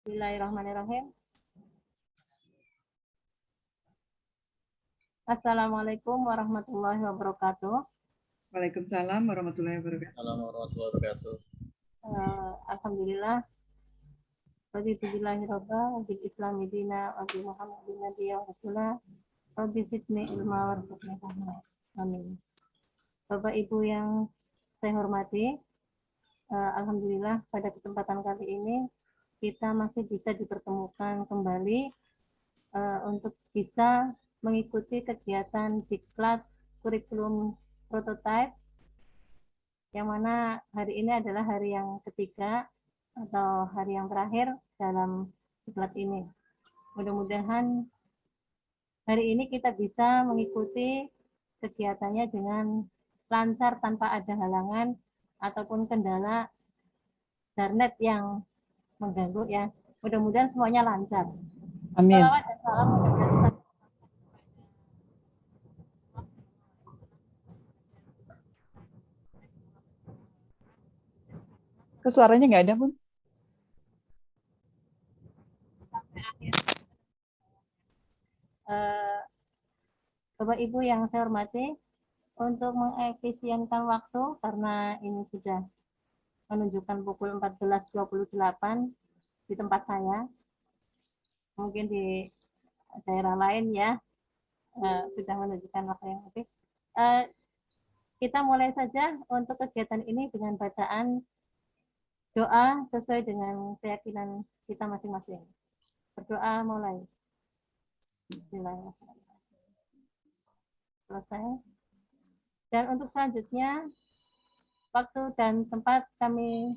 Bismillahirrahmanirrahim. Assalamualaikum warahmatullahi wabarakatuh. Waalaikumsalam warahmatullahi wabarakatuh. Alhamdulillah. Bismillahirrahmanirrahim. Wabil Islami dina, wabil Muhammadin nabiyya wa rasulah, wabil fitni ilma warahmatullahi wabarakatuh. Amin. Bapak Ibu yang saya hormati, alhamdulillah pada kesempatan kali ini kita masih bisa dipertemukan kembali untuk bisa mengikuti kegiatan diklat kurikulum prototype, yang mana hari ini adalah hari yang ketiga atau hari yang terakhir dalam diklat ini. Mudah-mudahan hari ini kita bisa mengikuti kegiatannya dengan lancar tanpa ada halangan ataupun kendala internet yang mengganggu ya. Mudah-mudahan semuanya lancar. Amin. Salawat dan salam mudah-mudahan. Suaranya nggak ada, Bun? Sampai akhir. Bapak Ibu yang saya hormati, untuk mengefisienkan waktu karena ini sudah menunjukkan pukul 14.28 di tempat saya, mungkin di daerah lain ya sudah menunjukkan waktu yang lebih. Kita mulai saja untuk kegiatan ini dengan bacaan doa sesuai dengan keyakinan kita masing-masing. Berdoa mulai. Bismillahirrahmanirrahim. Selesai. Dan untuk selanjutnya, waktu dan tempat kami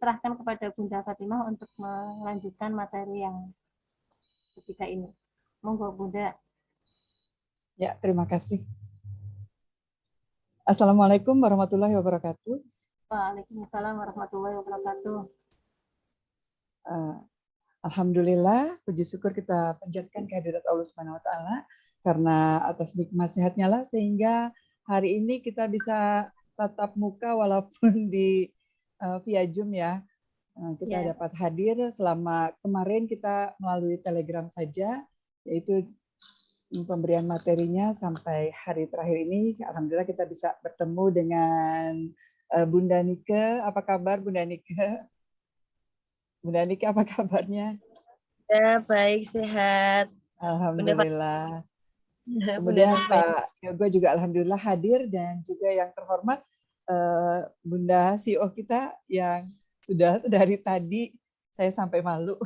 serahkan kepada Bunda Fatimah untuk melanjutkan materi yang ketiga ini. Monggo Bunda. Ya, terima kasih. Assalamualaikum warahmatullahi wabarakatuh. Waalaikumsalam warahmatullahi wabarakatuh. Alhamdulillah, puji syukur kita panjatkan kehadirat Allah Subhanahu wa taala karena atas nikmat sehatnya lah sehingga hari ini kita bisa tatap muka walaupun di via Zoom ya. Kita dapat hadir. Selama kemarin kita melalui Telegram saja, yaitu pemberian materinya sampai hari terakhir ini. Alhamdulillah kita bisa bertemu dengan Bunda Nike. Apa kabar Bunda Nike? Bunda Nike apa kabarnya? Ya, baik, sehat. Alhamdulillah. Kemudian Pak Yogo juga alhamdulillah hadir, dan juga yang terhormat Bunda CEO kita yang sudah dari tadi saya sampai malu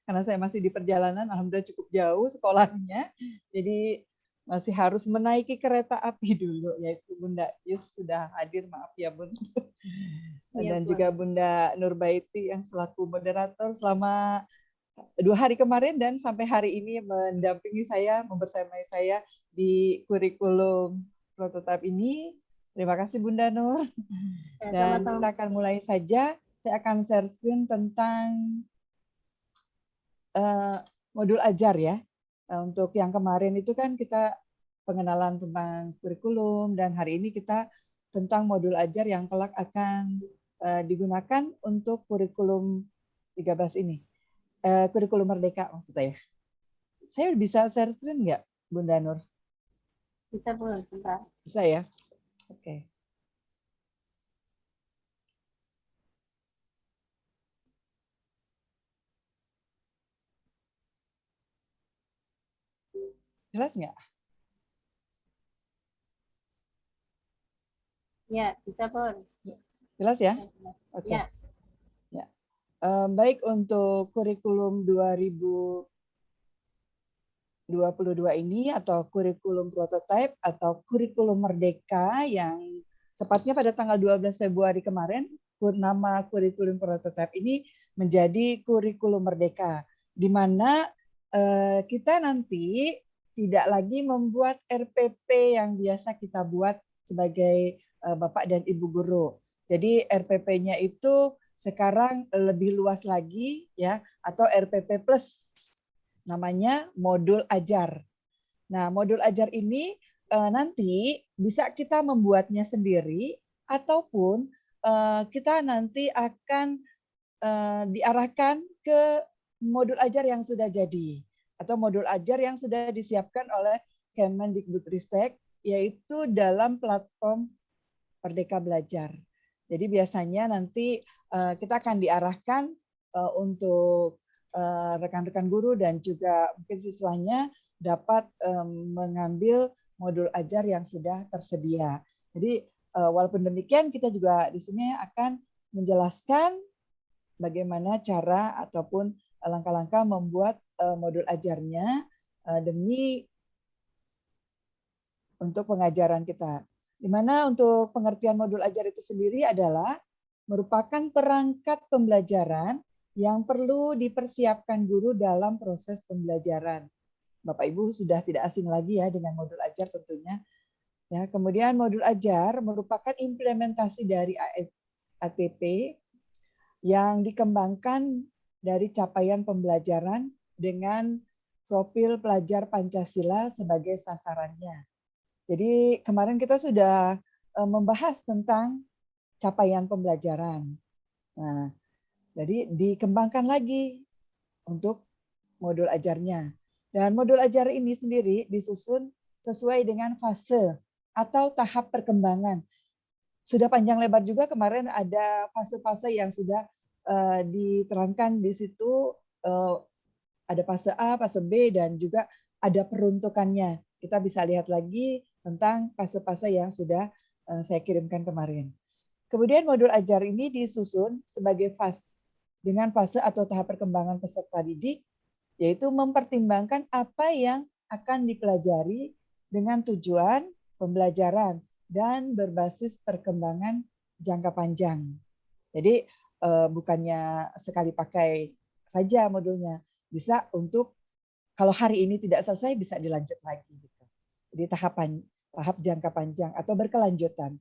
karena saya masih di perjalanan, alhamdulillah cukup jauh sekolahnya, jadi masih harus menaiki kereta api dulu, yaitu Bunda Yus sudah hadir, maaf ya Bun. Dan juga Bunda Nurbaiti yang selaku moderator selama 2 hari kemarin dan sampai hari ini mendampingi saya, membersamai saya di kurikulum prototipe ini. Terima kasih Bunda Nur. Dan kita akan mulai saja. Saya akan share screen tentang modul ajar ya. Untuk yang kemarin itu kan kita pengenalan tentang kurikulum, dan hari ini kita tentang modul ajar yang kelak akan digunakan untuk kurikulum 13 ini. Kurikulum Merdeka maksud saya. Saya bisa share screen nggak, Bunda Nur? Bisa, Bu. Bisa ya? Oke. Jelas nggak? Ya, bisa, Bu. Jelas ya? Oke. Ya. Baik, untuk kurikulum 2022 ini atau kurikulum prototipe atau kurikulum Merdeka yang tepatnya pada tanggal 12 Februari kemarin, nama kurikulum prototipe ini menjadi kurikulum Merdeka, di mana kita nanti tidak lagi membuat RPP yang biasa kita buat sebagai Bapak dan Ibu guru. Jadi RPP-nya itu sekarang lebih luas lagi ya, atau RPP plus, namanya modul ajar. Nah, modul ajar ini nanti bisa kita membuatnya sendiri ataupun kita nanti akan diarahkan ke modul ajar yang sudah jadi atau modul ajar yang sudah disiapkan oleh Kemendikbudristek, yaitu dalam platform Merdeka Belajar. Jadi biasanya nanti kita akan diarahkan untuk rekan-rekan guru dan juga mungkin siswanya dapat mengambil modul ajar yang sudah tersedia. Jadi walaupun demikian kita juga di sini akan menjelaskan bagaimana cara ataupun langkah-langkah membuat modul ajarnya demi untuk pengajaran kita. Di mana untuk pengertian modul ajar itu sendiri adalah merupakan perangkat pembelajaran yang perlu dipersiapkan guru dalam proses pembelajaran. Bapak Ibu sudah tidak asing lagi ya dengan modul ajar tentunya. Ya, kemudian modul ajar merupakan implementasi dari ATP yang dikembangkan dari capaian pembelajaran dengan profil pelajar Pancasila sebagai sasarannya. Jadi kemarin kita sudah membahas tentang capaian pembelajaran. Nah, jadi dikembangkan lagi untuk modul ajarnya. Dan modul ajar ini sendiri disusun sesuai dengan fase atau tahap perkembangan. Sudah panjang lebar juga kemarin ada fase-fase yang sudah diterangkan di situ, ada fase A, fase B, dan juga ada peruntukannya. Kita bisa lihat lagi tentang fase-fase yang sudah saya kirimkan kemarin. Kemudian modul ajar ini disusun sebagai fase dengan fase atau tahap perkembangan peserta didik, yaitu mempertimbangkan apa yang akan dipelajari dengan tujuan pembelajaran dan berbasis perkembangan jangka panjang. Jadi bukannya sekali pakai saja modulnya, bisa untuk kalau hari ini tidak selesai bisa dilanjut lagi. Gitu. Jadi tahap jangka panjang atau berkelanjutan.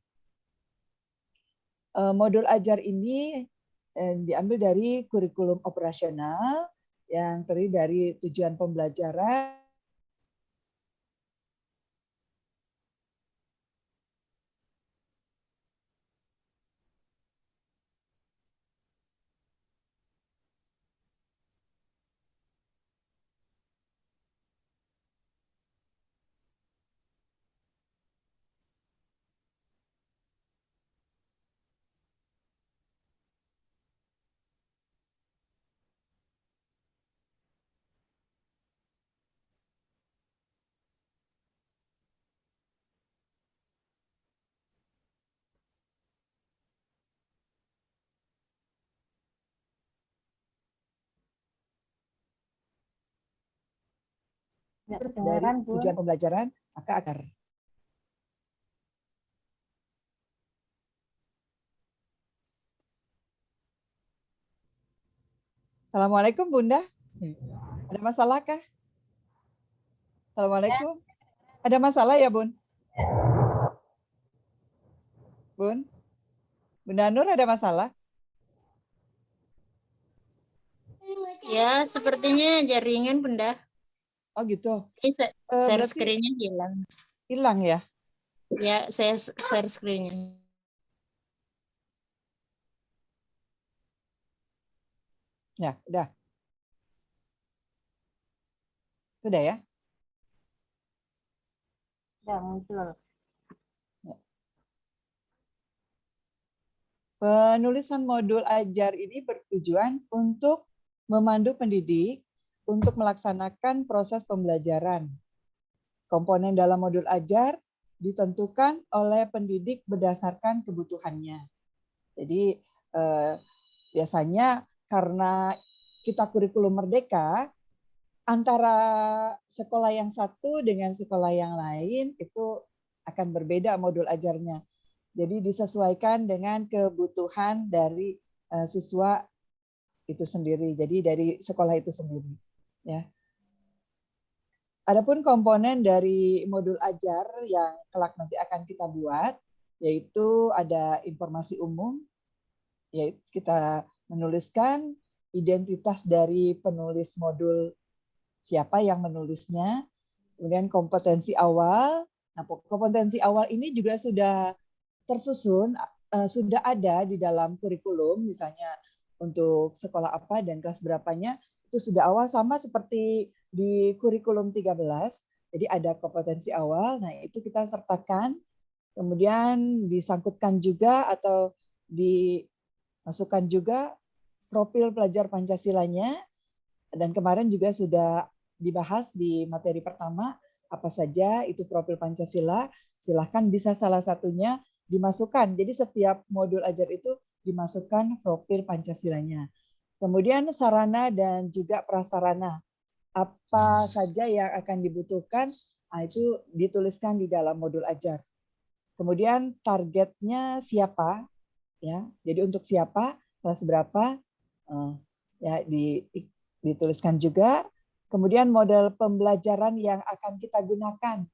Modul ajar ini diambil dari kurikulum operasional yang terdiri dari tujuan pembelajaran, Ya, dari kedengaran, Bu. tujuan pembelajaran, maka akar. Assalamualaikum Bunda. Ada masalah kah? Assalamualaikum. Ada masalah ya Bun? Bun? Bunda Nur ada masalah? Ya, sepertinya jaringan Bunda. Oh gitu. Ini share Berarti screen-nya hilang. hilang ya? Ya, saya share screen-nya. Ya, udah. Sudah ya? Ya, muncul. Penulisan modul ajar ini bertujuan untuk memandu pendidik untuk melaksanakan proses pembelajaran. Komponen dalam modul ajar ditentukan oleh pendidik berdasarkan kebutuhannya. Jadi biasanya karena kita kurikulum merdeka, antara sekolah yang satu dengan sekolah yang lain itu akan berbeda modul ajarnya. Jadi disesuaikan dengan kebutuhan dari siswa itu sendiri. Jadi dari sekolah itu sendiri. Ya. Adapun komponen dari modul ajar yang kelak nanti akan kita buat, yaitu ada informasi umum, yaitu kita menuliskan identitas dari penulis modul, siapa yang menulisnya, kemudian kompetensi awal. Nah, kompetensi awal ini juga sudah tersusun, sudah ada di dalam kurikulum, misalnya untuk sekolah apa dan kelas berapanya, itu sudah awal sama seperti di kurikulum 13. Jadi ada kompetensi awal, nah itu kita sertakan, kemudian disangkutkan juga atau dimasukkan juga profil pelajar Pancasilanya, dan kemarin juga sudah dibahas di materi pertama apa saja itu profil Pancasila. Silahkan bisa salah satunya dimasukkan. Jadi setiap modul ajar itu dimasukkan profil Pancasilanya. Kemudian sarana dan juga prasarana. Apa saja yang akan dibutuhkan, itu dituliskan di dalam modul ajar. Kemudian targetnya siapa, ya. Jadi untuk siapa, kelas berapa, ya dituliskan juga. Kemudian model pembelajaran yang akan kita gunakan,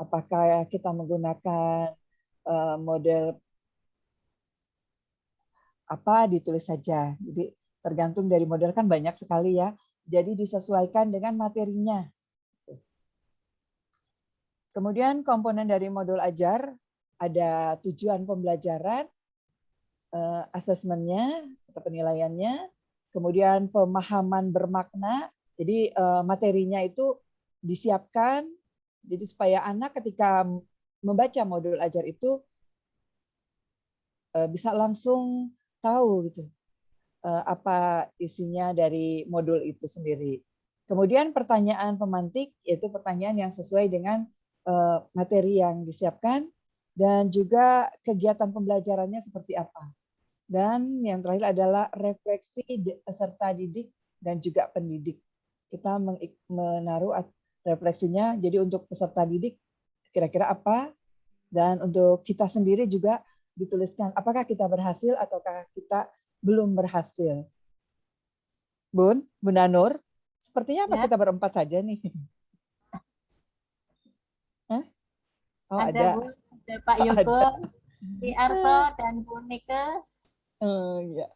apakah kita menggunakan model apa, ditulis saja. Jadi tergantung dari model, kan banyak sekali ya. Jadi disesuaikan dengan materinya. Kemudian komponen dari modul ajar ada tujuan pembelajaran, asesmennya atau penilaiannya, kemudian pemahaman bermakna. Jadi materinya itu disiapkan jadi supaya anak ketika membaca modul ajar itu bisa langsung tahu gitu apa isinya dari modul itu sendiri. Kemudian pertanyaan pemantik, yaitu pertanyaan yang sesuai dengan materi yang disiapkan, dan juga kegiatan pembelajarannya seperti apa. Dan yang terakhir adalah refleksi peserta didik dan juga pendidik. Kita menaruh refleksinya, jadi untuk peserta didik kira-kira apa, dan untuk kita sendiri juga dituliskan apakah kita berhasil ataukah kita belum berhasil. Bunda Nur, sepertinya apa Ya. kita berempat saja nih? Hah? Oh, Ada Bu, ada Pak Yogo, Di Arto, dan Bu Nike. Ya.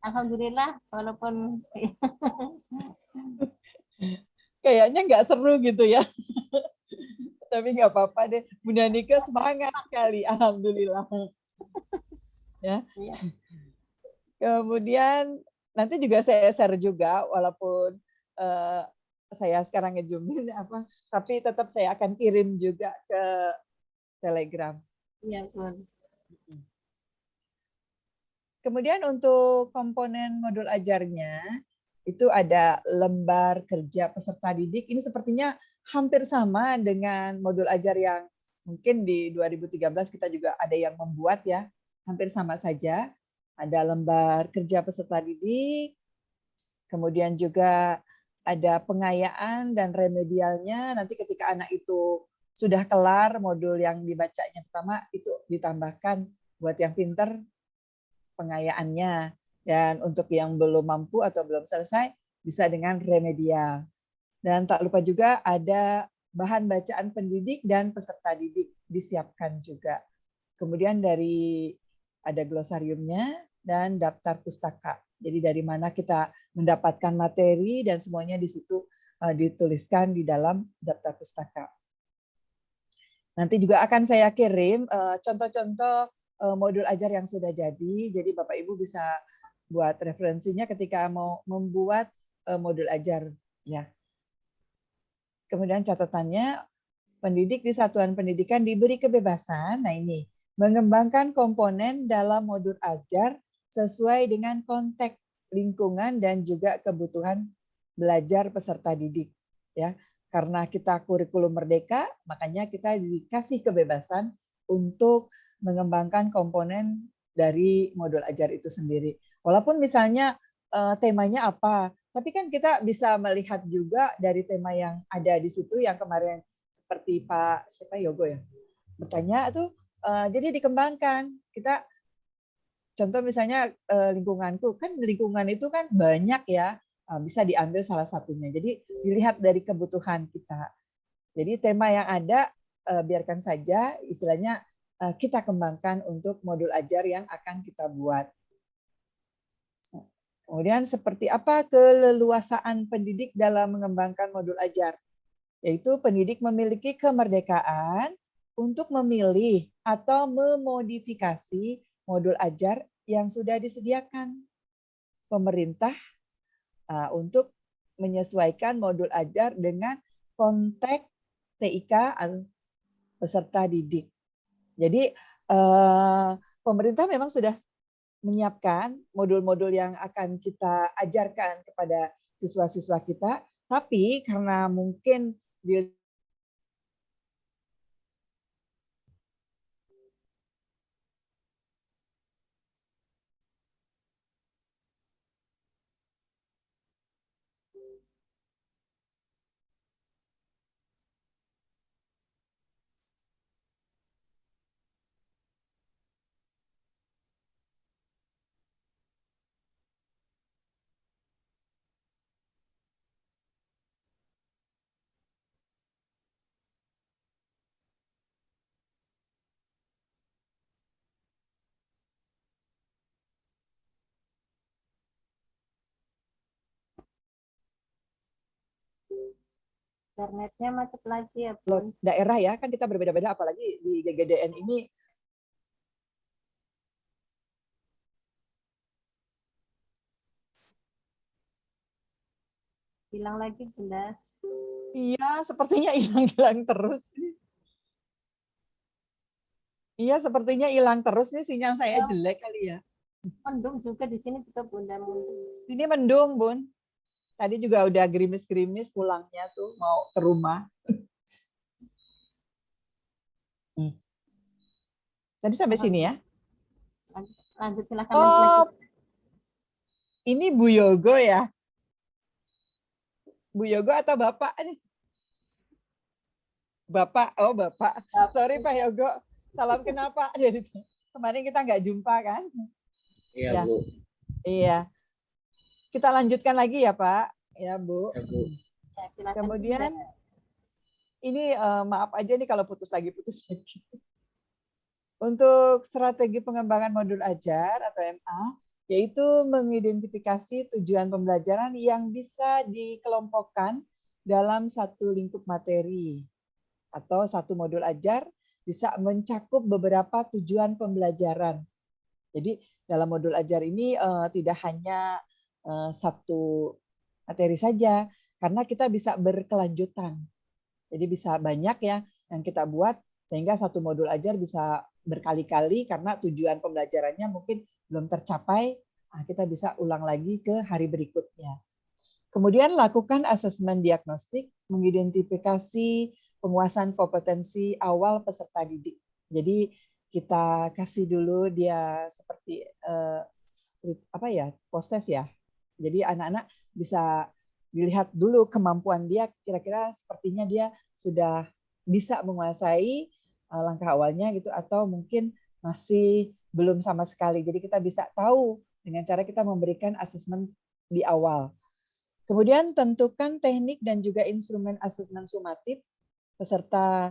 Alhamdulillah, walaupun Kayaknya nggak seru gitu ya. Tapi nggak apa-apa deh. Bunda Nike semangat sekali, alhamdulillah. Ya. ya. Kemudian nanti juga saya share juga, walaupun saya sekarang ngejoomin apa, tapi tetap saya akan kirim juga ke Telegram. Iya, Bu. Kemudian untuk komponen modul ajarnya, itu ada lembar kerja peserta didik. Ini sepertinya hampir sama dengan modul ajar yang mungkin di 2013 kita juga ada yang membuat ya. Hampir sama saja. Ada lembar kerja peserta didik, kemudian juga ada pengayaan dan remedialnya. Nanti ketika anak itu sudah kelar modul yang dibacanya pertama, itu ditambahkan buat yang pinter pengayaannya. Dan untuk yang belum mampu atau belum selesai, bisa dengan remedial. Dan tak lupa juga ada bahan bacaan pendidik dan peserta didik disiapkan juga. Kemudian ada glosariumnya dan daftar pustaka. Jadi dari mana kita mendapatkan materi dan semuanya di situ dituliskan di dalam daftar pustaka. Nanti juga akan saya kirim contoh-contoh modul ajar yang sudah jadi. Jadi Bapak Ibu bisa buat referensinya ketika mau membuat modul ajar ya. Kemudian catatannya, pendidik di satuan pendidikan diberi kebebasan. Nah ini, mengembangkan komponen dalam modul ajar sesuai dengan konteks lingkungan dan juga kebutuhan belajar peserta didik. Ya, karena kita kurikulum merdeka, makanya kita dikasih kebebasan untuk mengembangkan komponen dari modul ajar itu sendiri. Walaupun misalnya temanya apa, tapi kan kita bisa melihat juga dari tema yang ada di situ yang kemarin seperti Pak Yogo ya bertanya tuh, jadi dikembangkan. Kita contoh misalnya lingkunganku, kan lingkungan itu kan banyak ya, bisa diambil salah satunya. Jadi dilihat dari kebutuhan kita. Jadi tema yang ada biarkan saja, istilahnya kita kembangkan untuk modul ajar yang akan kita buat. Kemudian seperti apa keleluasaan pendidik dalam mengembangkan modul ajar? Yaitu pendidik memiliki kemerdekaan untuk memilih atau memodifikasi modul ajar yang sudah disediakan pemerintah untuk menyesuaikan modul ajar dengan konteks TIK atau peserta didik. Jadi pemerintah memang sudah menyiapkan modul-modul yang akan kita ajarkan kepada siswa-siswa kita, tapi karena mungkin di Internetnya macet lagi ya, Bun. daerah ya, kan kita berbeda-beda, apalagi di GGDN ini Hilang lagi, Bunda. iya sepertinya hilang-hilang terus. Iya sepertinya hilang terus nih, sinyal saya jelek kali ya. Mendung juga di sini juga, Bunda. Mendung. Sini mendung, Bun. Tadi juga udah gerimis-gerimis pulangnya tuh mau ke rumah. Tadi sampai sini ya. Lanjut, silakan Oh, lanjut. ini Bu Yogo ya? Bu Yogo atau Bapak nih? Bapak, oh Bapak. Sorry Pak Yogo, salam kenal Pak. Jadi kemarin kita nggak jumpa kan? Iya, Ya. Bu. Iya. Kita lanjutkan lagi ya Pak. Ya Bu. Ya, Bu. Ya, silakan, Kemudian Bunda. ini maaf aja nih kalau putus lagi. Untuk strategi pengembangan modul ajar atau MA, yaitu mengidentifikasi tujuan pembelajaran yang bisa dikelompokkan dalam satu lingkup materi atau satu modul ajar bisa mencakup beberapa tujuan pembelajaran. Jadi dalam modul ajar ini tidak hanya satu materi saja, karena kita bisa berkelanjutan. Jadi bisa banyak ya yang kita buat sehingga satu modul ajar bisa berkali-kali karena tujuan pembelajarannya mungkin belum tercapai, kita bisa ulang lagi ke hari berikutnya. Kemudian lakukan asesmen diagnostik, mengidentifikasi penguasaan kompetensi awal peserta didik. Jadi kita kasih dulu dia seperti post test ya. Jadi anak-anak bisa dilihat dulu kemampuan dia, kira-kira sepertinya dia sudah bisa menguasai langkah awalnya gitu, atau mungkin masih belum sama sekali. Jadi kita bisa tahu dengan cara kita memberikan asesmen di awal. Kemudian tentukan teknik dan juga instrumen asesmen sumatif beserta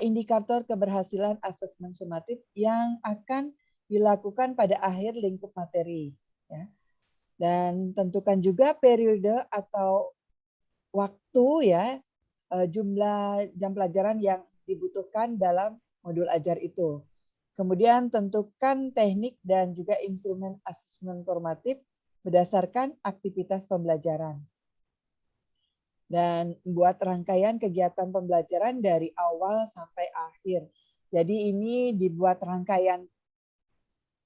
indikator keberhasilan asesmen sumatif yang akan dilakukan pada akhir lingkup materi. Ya. Dan tentukan juga periode atau waktu ya, jumlah jam pelajaran yang dibutuhkan dalam modul ajar itu. Kemudian tentukan teknik dan juga instrumen asesmen formatif berdasarkan aktivitas pembelajaran. Dan buat rangkaian kegiatan pembelajaran dari awal sampai akhir. Jadi ini dibuat rangkaian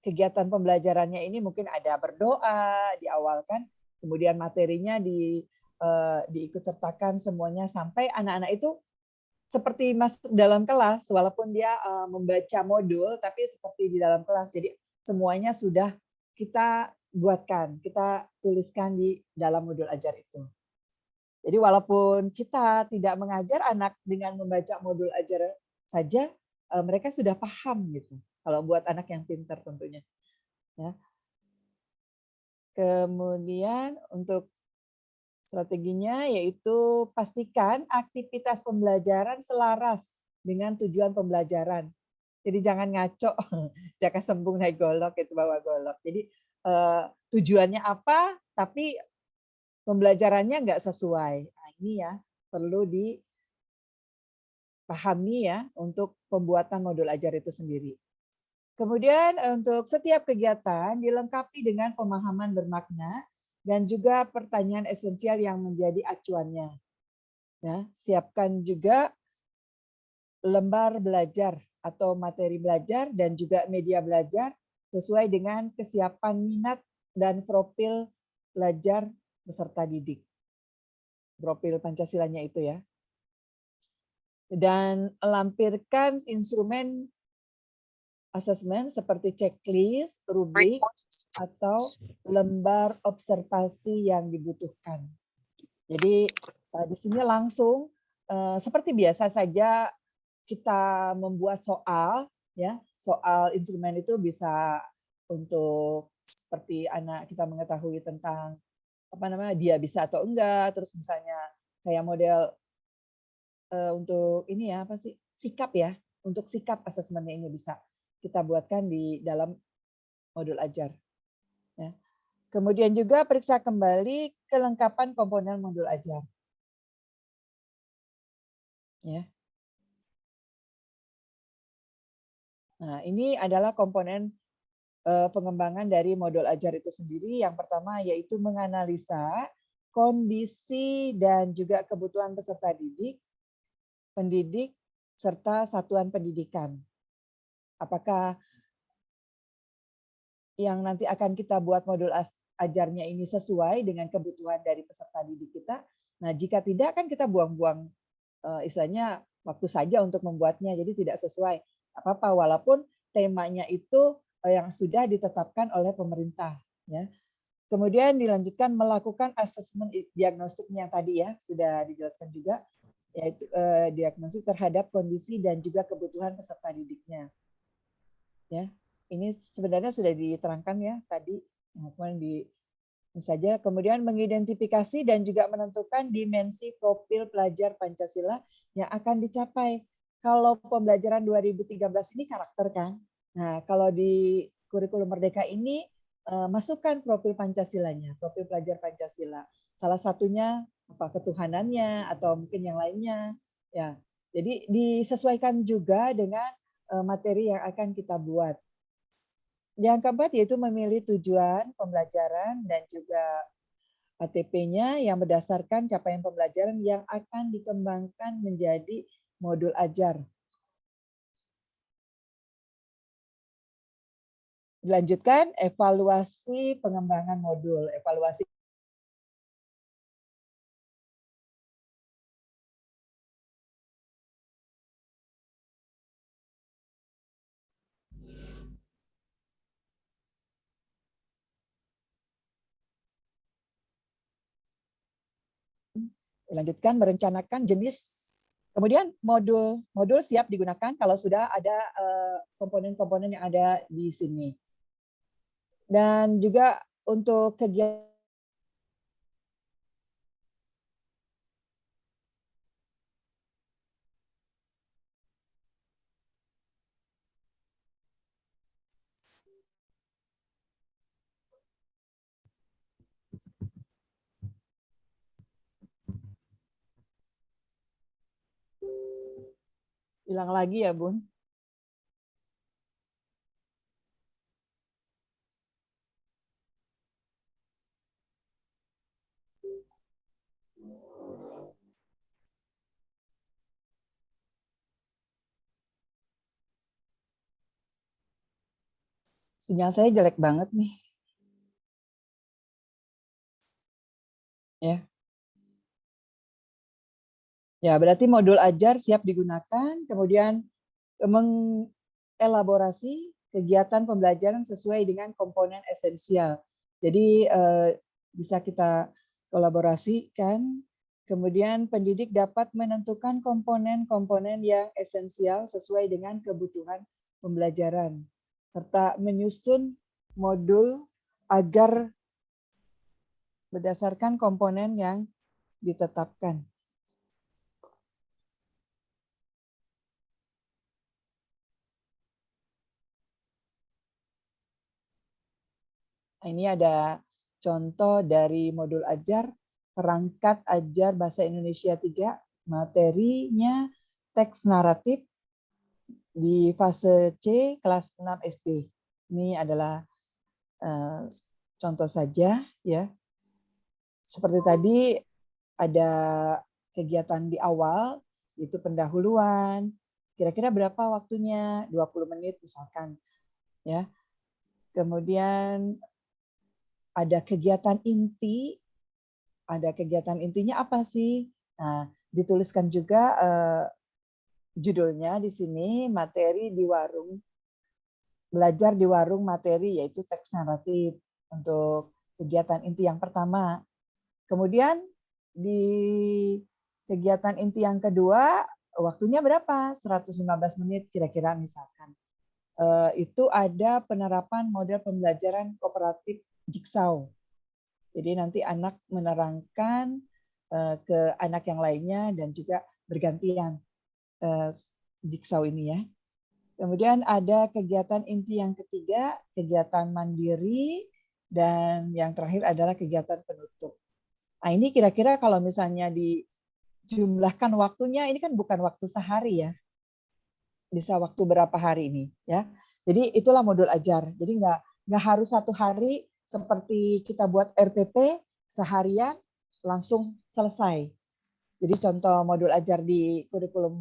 kegiatan pembelajarannya ini mungkin ada berdoa di awal kan, kemudian materinya diikut sertakan semuanya sampai anak-anak itu seperti masuk dalam kelas, walaupun dia membaca modul, tapi seperti di dalam kelas. Jadi semuanya sudah kita buatkan, kita tuliskan di dalam modul ajar itu. Jadi walaupun kita tidak mengajar anak dengan membaca modul ajar saja, mereka sudah paham gitu. Kalau buat anak yang pintar tentunya. Ya. Kemudian untuk strateginya yaitu pastikan aktivitas pembelajaran selaras dengan tujuan pembelajaran. Jadi jangan ngaco, jaka sembung naik golok itu bawa golok. Jadi tujuannya apa, tapi pembelajarannya nggak sesuai. Nah, ini ya perlu dipahami ya untuk pembuatan modul ajar itu sendiri. Kemudian untuk setiap kegiatan dilengkapi dengan pemahaman bermakna dan juga pertanyaan esensial yang menjadi acuannya. Ya, siapkan juga lembar belajar atau materi belajar dan juga media belajar sesuai dengan kesiapan minat dan profil belajar peserta didik. Profil Pancasilanya itu ya. Dan lampirkan instrumen asesmen seperti checklist, rubrik, atau lembar observasi yang dibutuhkan. Jadi di sini langsung seperti biasa saja kita membuat soal, ya soal instrumen itu bisa untuk seperti anak kita mengetahui tentang apa namanya dia bisa atau enggak, terus misalnya kayak model untuk ini ya apa sih sikap ya, untuk sikap asesmennya ini bisa kita buatkan di dalam modul ajar. Ya. Kemudian juga periksa kembali kelengkapan komponen modul ajar. Ya. Nah, ini adalah komponen pengembangan dari modul ajar itu sendiri. Yang pertama yaitu menganalisa kondisi dan juga kebutuhan peserta didik, pendidik, serta satuan pendidikan. Apakah yang nanti akan kita buat modul ajarnya ini sesuai dengan kebutuhan dari peserta didik kita? Nah, jika tidak kan kita buang-buang istilahnya waktu saja untuk membuatnya, jadi tidak sesuai. Apa-apa, walaupun temanya itu yang sudah ditetapkan oleh pemerintah. Ya. Kemudian dilanjutkan melakukan asesmen diagnostiknya yang tadi ya, sudah dijelaskan juga, yaitu diagnostik terhadap kondisi dan juga kebutuhan peserta didiknya. Ya, ini sebenarnya sudah diterangkan ya tadi, kemudian di saja. Kemudian mengidentifikasi dan juga menentukan dimensi profil pelajar Pancasila yang akan dicapai. Kalau pembelajaran 2013 ini karakter kan. Nah, kalau di kurikulum Merdeka ini masukkan profil Pancasilanya, profil pelajar Pancasila. Salah satunya apa ketuhanannya atau mungkin yang lainnya. Ya, jadi disesuaikan juga dengan materi yang akan kita buat. Yang keempat yaitu memilih tujuan pembelajaran dan juga ATP-nya yang berdasarkan capaian pembelajaran yang akan dikembangkan menjadi modul ajar. Dilanjutkan evaluasi pengembangan modul. Evaluasi dilanjutkan merencanakan jenis. Kemudian modul siap digunakan kalau sudah ada komponen-komponen yang ada di sini. Dan juga untuk kegiatan hilang lagi ya, Bun. Sinyal saya jelek banget nih. Ya. Ya, berarti modul ajar siap digunakan, kemudian mengelaborasi kegiatan pembelajaran sesuai dengan komponen esensial. Jadi bisa kita kolaborasikan, kemudian pendidik dapat menentukan komponen-komponen yang esensial sesuai dengan kebutuhan pembelajaran, serta menyusun modul agar berdasarkan komponen yang ditetapkan. Ini ada contoh dari modul ajar, perangkat ajar Bahasa Indonesia 3, materinya teks naratif di fase C kelas 6 SD. Ini adalah contoh saja ya. Seperti tadi ada kegiatan di awal, yaitu pendahuluan. Kira-kira berapa waktunya? 20 menit misalkan. Ya. Kemudian ada kegiatan inti. Ada kegiatan intinya apa sih? Nah, dituliskan juga judulnya di sini, materi di warung, belajar di warung materi, yaitu teks naratif untuk kegiatan inti yang pertama. Kemudian di kegiatan inti yang kedua, waktunya berapa? 115 menit kira-kira misalkan. Itu ada penerapan model pembelajaran kooperatif Jigsaw. Jadi nanti anak menerangkan ke anak yang lainnya dan juga bergantian Jigsaw ini ya. Kemudian ada kegiatan inti yang ketiga, kegiatan mandiri, dan yang terakhir adalah kegiatan penutup. Nah ini kira-kira kalau misalnya dijumlahkan waktunya, ini kan bukan waktu sehari ya, bisa waktu berapa hari ini ya. Jadi itulah modul ajar. Jadi nggak harus satu hari seperti kita buat RPP seharian langsung selesai. Jadi contoh modul ajar di kurikulum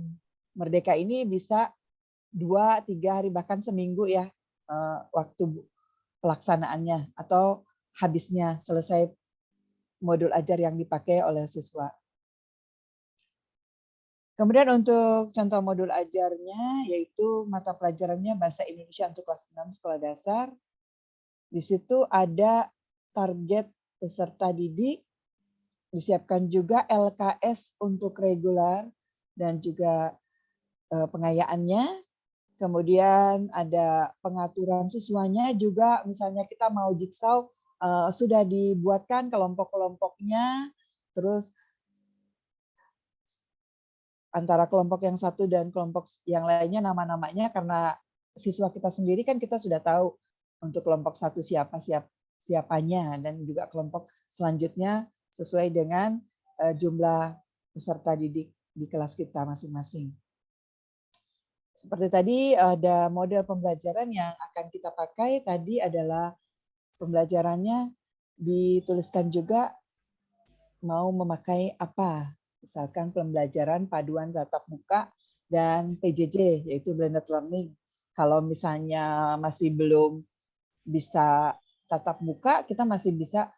Merdeka ini bisa 2-3 hari bahkan seminggu ya waktu pelaksanaannya atau habisnya selesai modul ajar yang dipakai oleh siswa. Kemudian untuk contoh modul ajarnya yaitu mata pelajarannya Bahasa Indonesia untuk kelas 6 sekolah dasar. Di situ ada target peserta didik, disiapkan juga LKS untuk reguler dan juga pengayaannya. Kemudian ada pengaturan siswanya juga, misalnya kita mau jigsaw, sudah dibuatkan kelompok-kelompoknya, terus antara kelompok yang satu dan kelompok yang lainnya nama-namanya, karena siswa kita sendiri kan kita sudah tahu untuk kelompok satu siapanya, dan juga kelompok selanjutnya sesuai dengan jumlah peserta didik di kelas kita masing-masing. Seperti tadi ada model pembelajaran yang akan kita pakai, tadi adalah pembelajarannya dituliskan juga mau memakai apa. Misalkan pembelajaran paduan tatap muka dan PJJ, yaitu blended learning. Kalau misalnya masih belum bisa tatap muka, kita masih bisa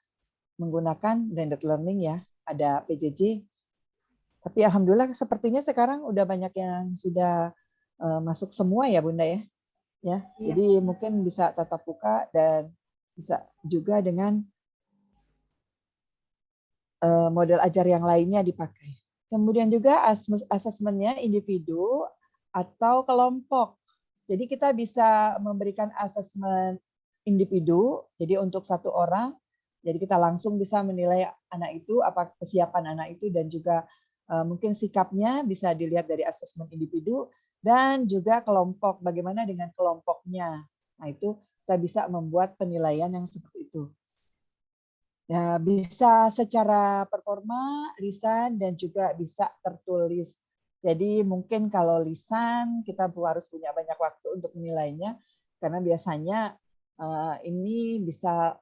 menggunakan blended learning ya, ada PJJ. Tapi alhamdulillah sepertinya sekarang udah banyak yang sudah masuk semua ya Bunda ya. Ya, jadi mungkin bisa tatap muka dan bisa juga dengan model ajar yang lainnya dipakai. Kemudian juga asesmennya individu atau kelompok. Jadi kita bisa memberikan asesmen individu, jadi untuk satu orang, jadi kita langsung bisa menilai anak itu, apa kesiapan anak itu, dan juga mungkin sikapnya bisa dilihat dari asesmen individu, dan juga kelompok, bagaimana dengan kelompoknya. Nah itu kita bisa membuat penilaian yang seperti itu. Ya, bisa secara performa, lisan, dan juga bisa tertulis. Jadi mungkin kalau lisan kita harus punya banyak waktu untuk menilainya, karena biasanya ini bisa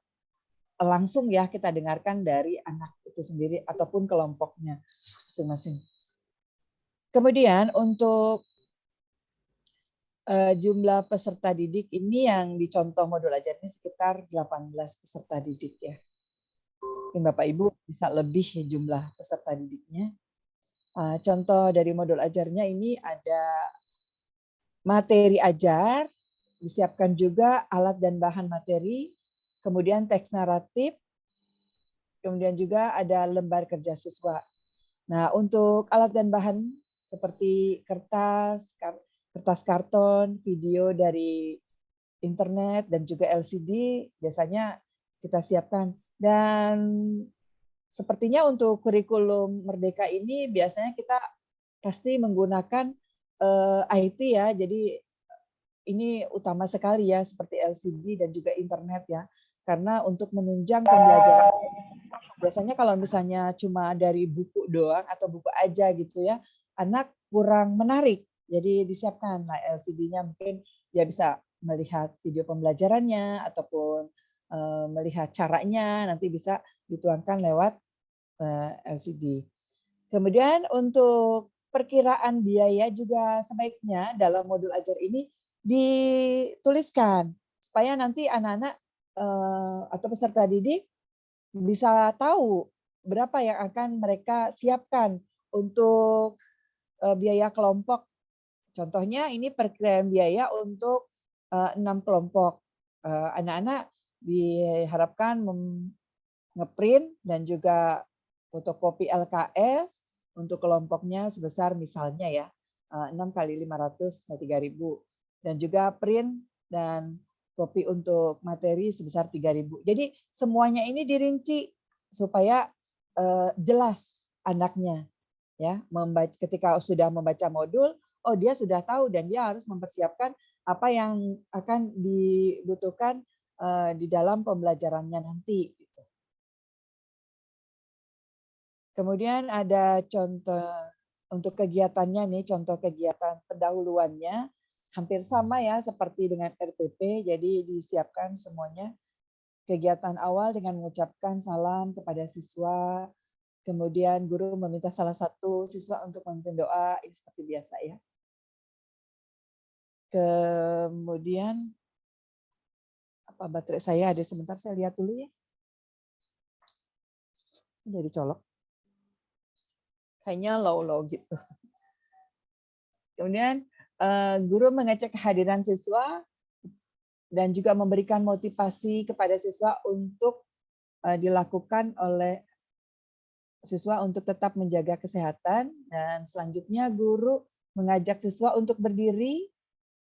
langsung ya kita dengarkan dari anak itu sendiri ataupun kelompoknya masing-masing. Kemudian untuk jumlah peserta didik ini yang dicontoh modul ajar ini sekitar 18 peserta didik ya. Mungkin Bapak Ibu bisa lebih jumlah peserta didiknya. Contoh dari modul ajarnya ini ada materi ajar, disiapkan juga alat dan bahan materi, kemudian teks naratif, kemudian juga ada lembar kerja siswa. Nah, untuk alat dan bahan seperti kertas karton, video dari internet, dan juga LCD biasanya kita siapkan. Dan sepertinya untuk kurikulum Merdeka ini biasanya kita pasti menggunakan IT ya, jadi ini utama sekali ya, seperti LCD dan juga internet ya, karena untuk menunjang pembelajaran. Biasanya kalau misalnya cuma dari buku doang atau buku aja gitu ya, anak kurang menarik. Jadi disiapkan lah LCD-nya, mungkin dia bisa melihat video pembelajarannya ataupun melihat caranya, nanti bisa dituangkan lewat LCD. Kemudian untuk perkiraan biaya juga sebaiknya dalam modul ajar ini dituliskan supaya nanti anak-anak atau peserta didik bisa tahu berapa yang akan mereka siapkan untuk biaya kelompok. Contohnya ini perkiraan biaya untuk 6 kelompok. Anak-anak diharapkan ngeprint dan juga fotokopi LKS untuk kelompoknya sebesar misalnya ya 6 kali 500 3.000 dan juga print dan kopi untuk materi sebesar 3.000. Jadi semuanya ini dirinci supaya jelas anaknya ya ketika sudah membaca modul, oh dia sudah tahu dan dia harus mempersiapkan apa yang akan dibutuhkan di dalam pembelajarannya nanti. Kemudian ada contoh untuk kegiatannya nih, contoh kegiatan pendahuluannya hampir sama ya seperti dengan RPP, jadi disiapkan semuanya. Kegiatan awal dengan mengucapkan salam kepada siswa, kemudian guru meminta salah satu siswa untuk memimpin doa, ini seperti biasa ya. Kemudian apa baterai saya ada sebentar, saya lihat dulu ya. Ini dicolok. Kayaknya low gitu. Kemudian guru mengecek kehadiran siswa dan juga memberikan motivasi kepada siswa untuk dilakukan oleh siswa untuk tetap menjaga kesehatan. Dan selanjutnya guru mengajak siswa untuk berdiri.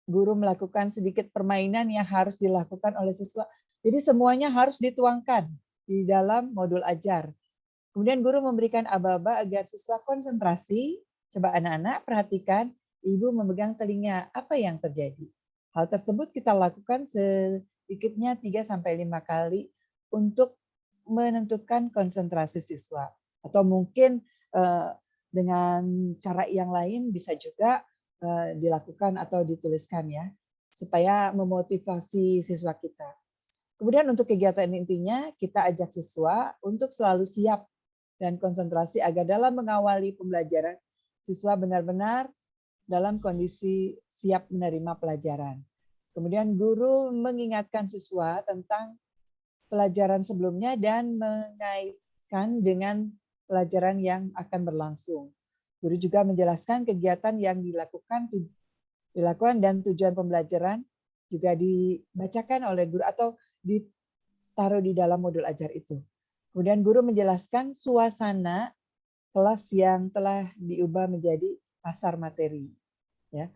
Guru melakukan sedikit permainan yang harus dilakukan oleh siswa. Jadi semuanya harus dituangkan di dalam modul ajar. Kemudian guru memberikan aba-aba agar siswa konsentrasi. Coba anak-anak perhatikan, ibu memegang telinga, apa yang terjadi? Hal tersebut kita lakukan sedikitnya 3-5 kali untuk menentukan konsentrasi siswa. Atau mungkin dengan cara yang lain bisa juga dilakukan atau dituliskan ya, supaya memotivasi siswa kita. Kemudian untuk kegiatan intinya, kita ajak siswa untuk selalu siap dan konsentrasi agar dalam mengawali pembelajaran, siswa benar-benar dalam kondisi siap menerima pelajaran. Kemudian guru mengingatkan siswa tentang pelajaran sebelumnya dan mengaitkan dengan pelajaran yang akan berlangsung. Guru juga menjelaskan kegiatan yang dilakukan dan tujuan pembelajaran juga dibacakan oleh guru atau ditaruh di dalam modul ajar itu. Kemudian guru menjelaskan suasana kelas yang telah diubah menjadi pasar materi. Ya.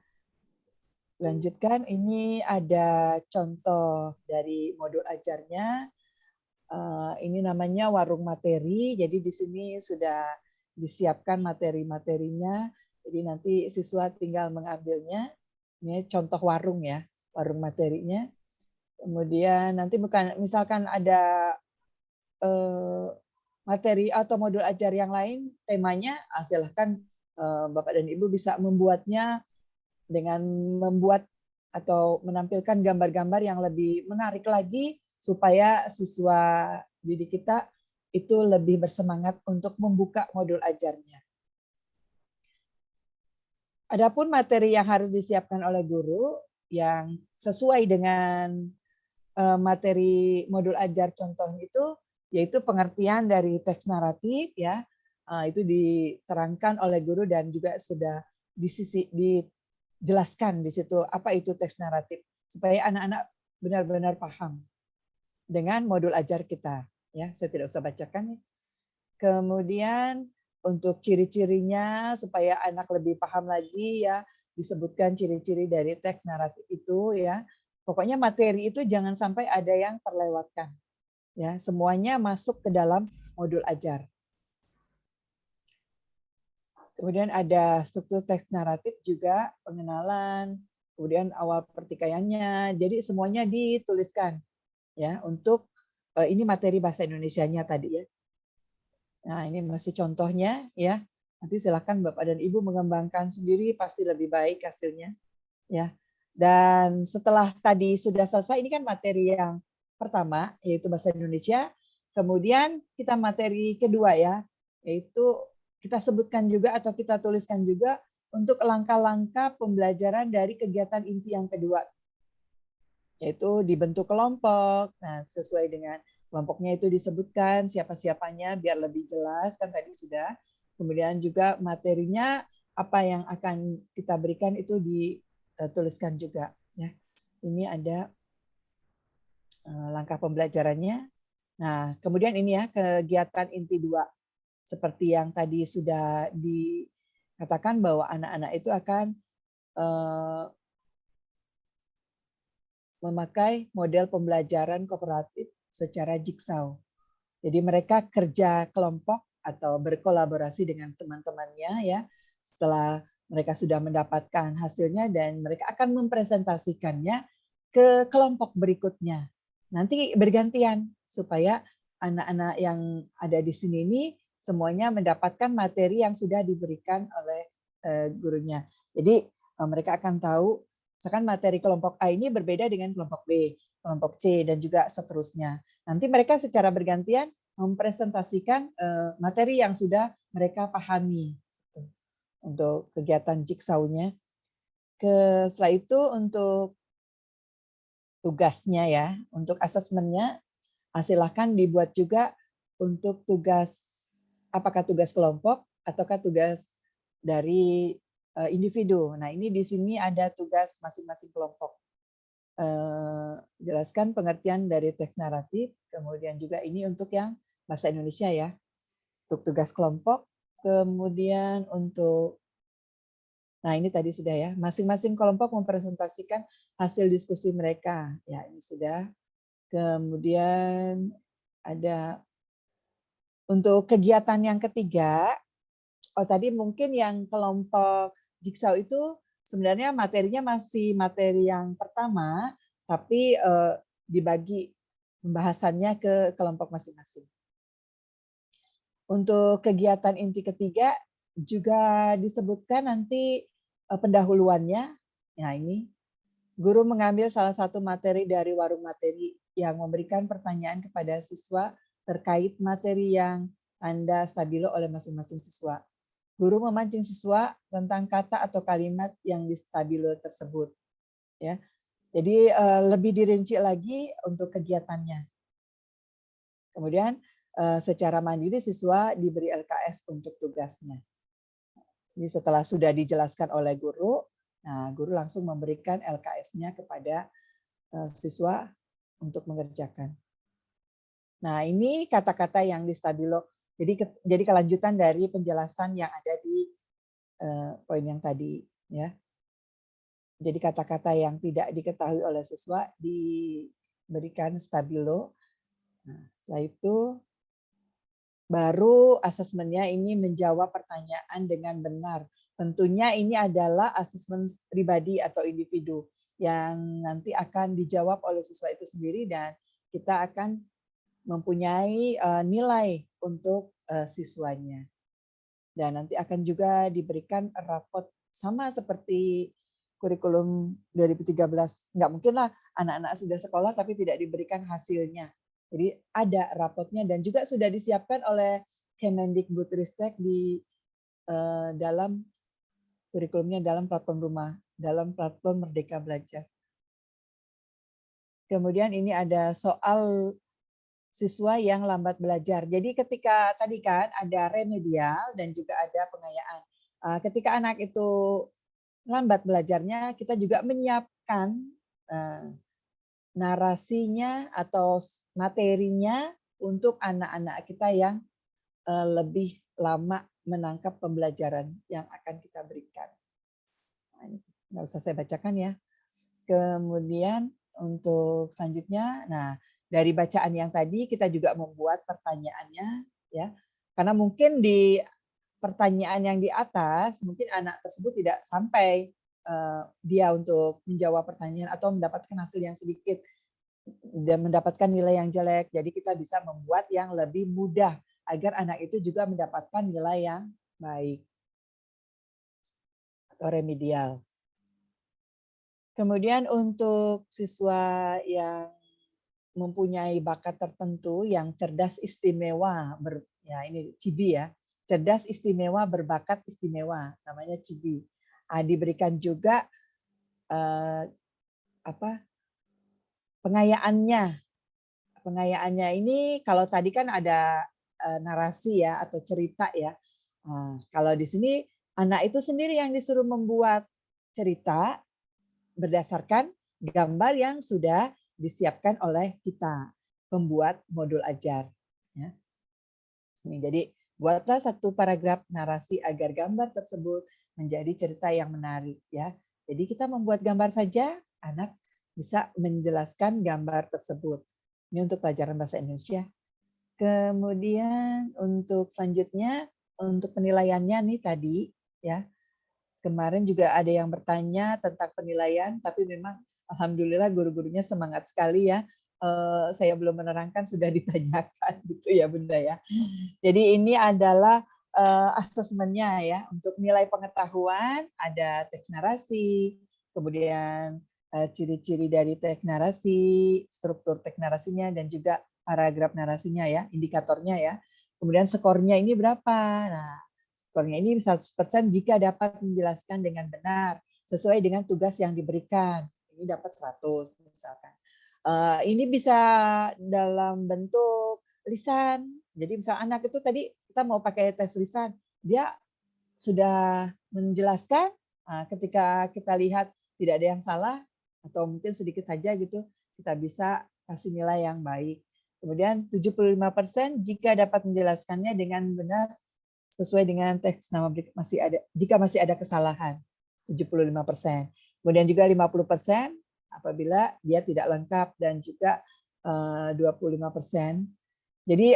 Lanjutkan, ini ada contoh dari modul ajarnya. Ini namanya warung materi. Jadi di sini sudah disiapkan materi-materinya. Jadi nanti siswa tinggal mengambilnya. Ini contoh warung ya, warung materinya. Kemudian nanti misalkan ada materi atau modul ajar yang lain, temanya silahkan Bapak dan Ibu bisa membuatnya dengan membuat atau menampilkan gambar-gambar yang lebih menarik lagi supaya siswa didik kita itu lebih bersemangat untuk membuka modul ajarnya. Adapun materi yang harus disiapkan oleh guru yang sesuai dengan materi modul ajar contoh itu, yaitu pengertian dari teks naratif ya, itu diterangkan oleh guru dan juga sudah dijelaskan di situ apa itu teks naratif supaya anak-anak benar-benar paham dengan modul ajar kita ya. Saya tidak usah bacakan ya. Kemudian untuk ciri-cirinya supaya anak lebih paham lagi ya, disebutkan ciri-ciri dari teks naratif itu ya. Pokoknya materi itu jangan sampai ada yang terlewatkan. Ya, semuanya masuk ke dalam modul ajar. Kemudian ada struktur teks naratif juga, pengenalan, kemudian awal pertikaiannya. Jadi semuanya dituliskan ya untuk ini materi bahasa Indonesianya tadi ya. Nah, ini masih contohnya ya. Nanti silakan Bapak dan Ibu mengembangkan sendiri, pasti lebih baik hasilnya ya. Dan setelah tadi sudah selesai, ini kan materi yang pertama, yaitu bahasa Indonesia. Kemudian kita materi kedua ya, yaitu kita sebutkan juga atau kita tuliskan juga untuk langkah-langkah pembelajaran dari kegiatan inti yang kedua, yaitu dibentuk kelompok. Nah, sesuai dengan kelompoknya itu disebutkan siapa-siapanya biar lebih jelas, kan tadi sudah. Kemudian juga materinya apa yang akan kita berikan itu dituliskan juga. Ya, ini ada langkah pembelajarannya. Nah, kemudian ini ya kegiatan inti 2. Seperti yang tadi sudah dikatakan bahwa anak-anak itu akan memakai model pembelajaran kooperatif secara jigsaw. Jadi mereka kerja kelompok atau berkolaborasi dengan teman-temannya ya. Setelah mereka sudah mendapatkan hasilnya dan mereka akan mempresentasikannya ke kelompok berikutnya. Nanti bergantian supaya anak-anak yang ada di sini ini semuanya mendapatkan materi yang sudah diberikan oleh gurunya. Jadi mereka akan tahu, misalkan materi kelompok A ini berbeda dengan kelompok B, kelompok C, dan juga seterusnya. Nanti mereka secara bergantian mempresentasikan materi yang sudah mereka pahami untuk kegiatan jigsaw-nya. Setelah itu untuk tugasnya ya, untuk asesmennya silakan dibuat juga untuk tugas, apakah tugas kelompok ataukah tugas dari individu. Nah, ini di sini ada tugas masing-masing kelompok. Jelaskan pengertian dari teks naratif, kemudian juga ini untuk yang bahasa Indonesia ya, untuk tugas kelompok, kemudian untuk, nah ini tadi sudah ya, masing-masing kelompok mempresentasikan hasil diskusi mereka, ya ini sudah. Kemudian ada untuk kegiatan yang ketiga, tadi mungkin yang kelompok jigsaw itu sebenarnya materinya masih materi yang pertama, tapi dibagi pembahasannya ke kelompok masing-masing. Untuk kegiatan inti ketiga juga disebutkan nanti pendahuluannya. Nah ini, guru mengambil salah satu materi dari warung materi yang memberikan pertanyaan kepada siswa terkait materi yang Anda stabilo oleh masing-masing siswa. Guru memancing siswa tentang kata atau kalimat yang di stabilo tersebut. Ya, jadi lebih dirinci lagi untuk kegiatannya. Kemudian secara mandiri siswa diberi LKS untuk tugasnya. Jadi setelah sudah dijelaskan oleh guru, nah guru langsung memberikan LKS-nya kepada siswa untuk mengerjakan. Nah ini kata-kata yang di stabilo. Jadi kelanjutan dari penjelasan yang ada di poin yang tadi ya. Jadi kata-kata yang tidak diketahui oleh siswa diberikan stabilo. Nah, setelah itu baru asesmennya ini menjawab pertanyaan dengan benar. Tentunya ini adalah asesmen pribadi atau individu yang nanti akan dijawab oleh siswa itu sendiri dan kita akan mempunyai nilai untuk siswanya. Dan nanti akan juga diberikan rapot sama seperti kurikulum 2013. Nggak mungkin lah anak-anak sudah sekolah tapi tidak diberikan hasilnya. Jadi ada rapotnya dan juga sudah disiapkan oleh Kemendikbudristek di dalam kurikulumnya dalam platform rumah, dalam platform Merdeka Belajar. Kemudian ini ada soal siswa yang lambat belajar. Jadi ketika tadi kan ada remedial dan juga ada pengayaan. Ketika anak itu lambat belajarnya, kita juga menyiapkan narasinya atau materinya untuk anak-anak kita yang lebih lama menangkap pembelajaran yang akan kita berikan. Nah, nggak usah saya bacakan ya. Kemudian untuk selanjutnya, nah dari bacaan yang tadi kita juga membuat pertanyaannya ya, karena mungkin di pertanyaan yang di atas mungkin anak tersebut tidak sampai dia untuk menjawab pertanyaan atau mendapatkan hasil yang sedikit dan mendapatkan nilai yang jelek. Jadi kita bisa membuat yang lebih mudah agar anak itu juga mendapatkan nilai yang baik atau remedial. Kemudian untuk siswa yang mempunyai bakat tertentu yang cerdas istimewa, ya ini CIBI ya, cerdas istimewa, berbakat istimewa, namanya CIBI. Diberikan juga pengayaannya. Pengayaannya ini kalau tadi kan ada narasi ya atau cerita ya. Kalau di sini anak itu sendiri yang disuruh membuat cerita berdasarkan gambar yang sudah disiapkan oleh kita, pembuat modul ajar. Ya. Jadi buatlah satu paragraf narasi agar gambar tersebut menjadi cerita yang menarik. Ya. Jadi kita membuat gambar saja, anak bisa menjelaskan gambar tersebut. Ini untuk pelajaran bahasa Indonesia. Kemudian untuk selanjutnya, untuk penilaiannya nih tadi, ya kemarin juga ada yang bertanya tentang penilaian, tapi memang alhamdulillah guru-gurunya semangat sekali ya. Saya belum menerangkan sudah ditanyakan gitu ya Bunda ya. Jadi ini adalah asesmennya ya untuk nilai pengetahuan ada teks narasi, kemudian ciri-ciri dari teks narasi, struktur teks narasinya dan juga paragraf narasinya ya, indikatornya ya. Kemudian skornya ini berapa? Nah, skornya ini 100% jika dapat menjelaskan dengan benar sesuai dengan tugas yang diberikan. Ini dapat 100 misalkan. Ini bisa dalam bentuk lisan. Jadi misal anak itu tadi kita mau pakai tes lisan, dia sudah menjelaskan. Ketika kita lihat tidak ada yang salah atau mungkin sedikit saja gitu, kita bisa kasih nilai yang baik. Kemudian 75% jika dapat menjelaskannya dengan benar sesuai dengan teks nama masih ada jika masih ada kesalahan 75%. Kemudian juga 50% apabila dia tidak lengkap dan juga 25%. Jadi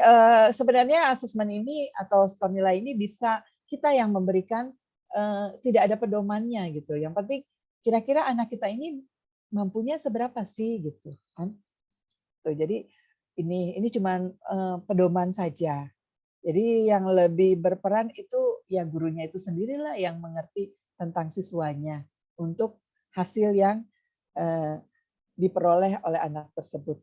sebenarnya asesmen ini atau skor nilai ini bisa kita yang memberikan, tidak ada pedomannya gitu. Yang penting kira-kira anak kita ini mampunya seberapa sih gitu kan. Jadi ini cuman pedoman saja. Jadi yang lebih berperan itu ya gurunya itu sendirilah yang mengerti tentang siswanya untuk hasil yang diperoleh oleh anak tersebut.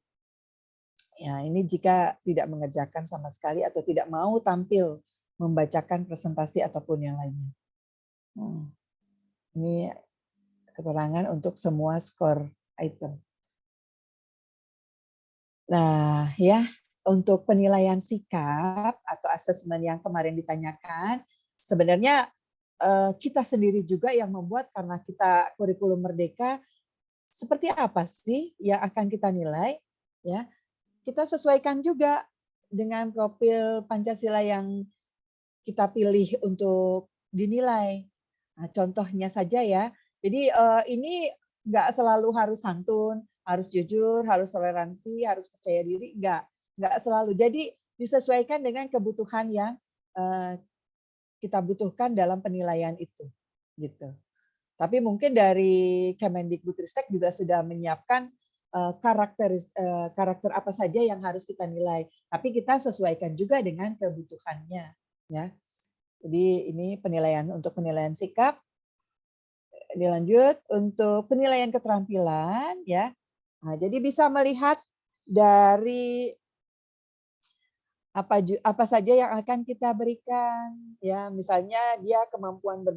Ya, ini jika tidak mengerjakan sama sekali atau tidak mau tampil membacakan presentasi ataupun yang lainnya. Ini keterangan untuk semua skor item. Nah, ya, untuk penilaian sikap atau asesmen yang kemarin ditanyakan, sebenarnya kita sendiri juga yang membuat karena kita kurikulum merdeka, seperti apa sih yang akan kita nilai? Ya, kita sesuaikan juga dengan profil Pancasila yang kita pilih untuk dinilai. Nah, contohnya saja ya, jadi ini nggak selalu harus santun, harus jujur, harus toleransi, harus percaya diri, nggak selalu. Jadi disesuaikan dengan kebutuhan yang kita butuhkan dalam penilaian itu, gitu. Tapi mungkin dari Kemendikbudristek juga sudah menyiapkan karakter apa saja yang harus kita nilai. Tapi kita sesuaikan juga dengan kebutuhannya, ya. Jadi ini penilaian untuk penilaian sikap. Dilanjut untuk penilaian keterampilan, ya. Nah, jadi bisa melihat dari apa saja yang akan kita berikan, ya. Misalnya dia kemampuan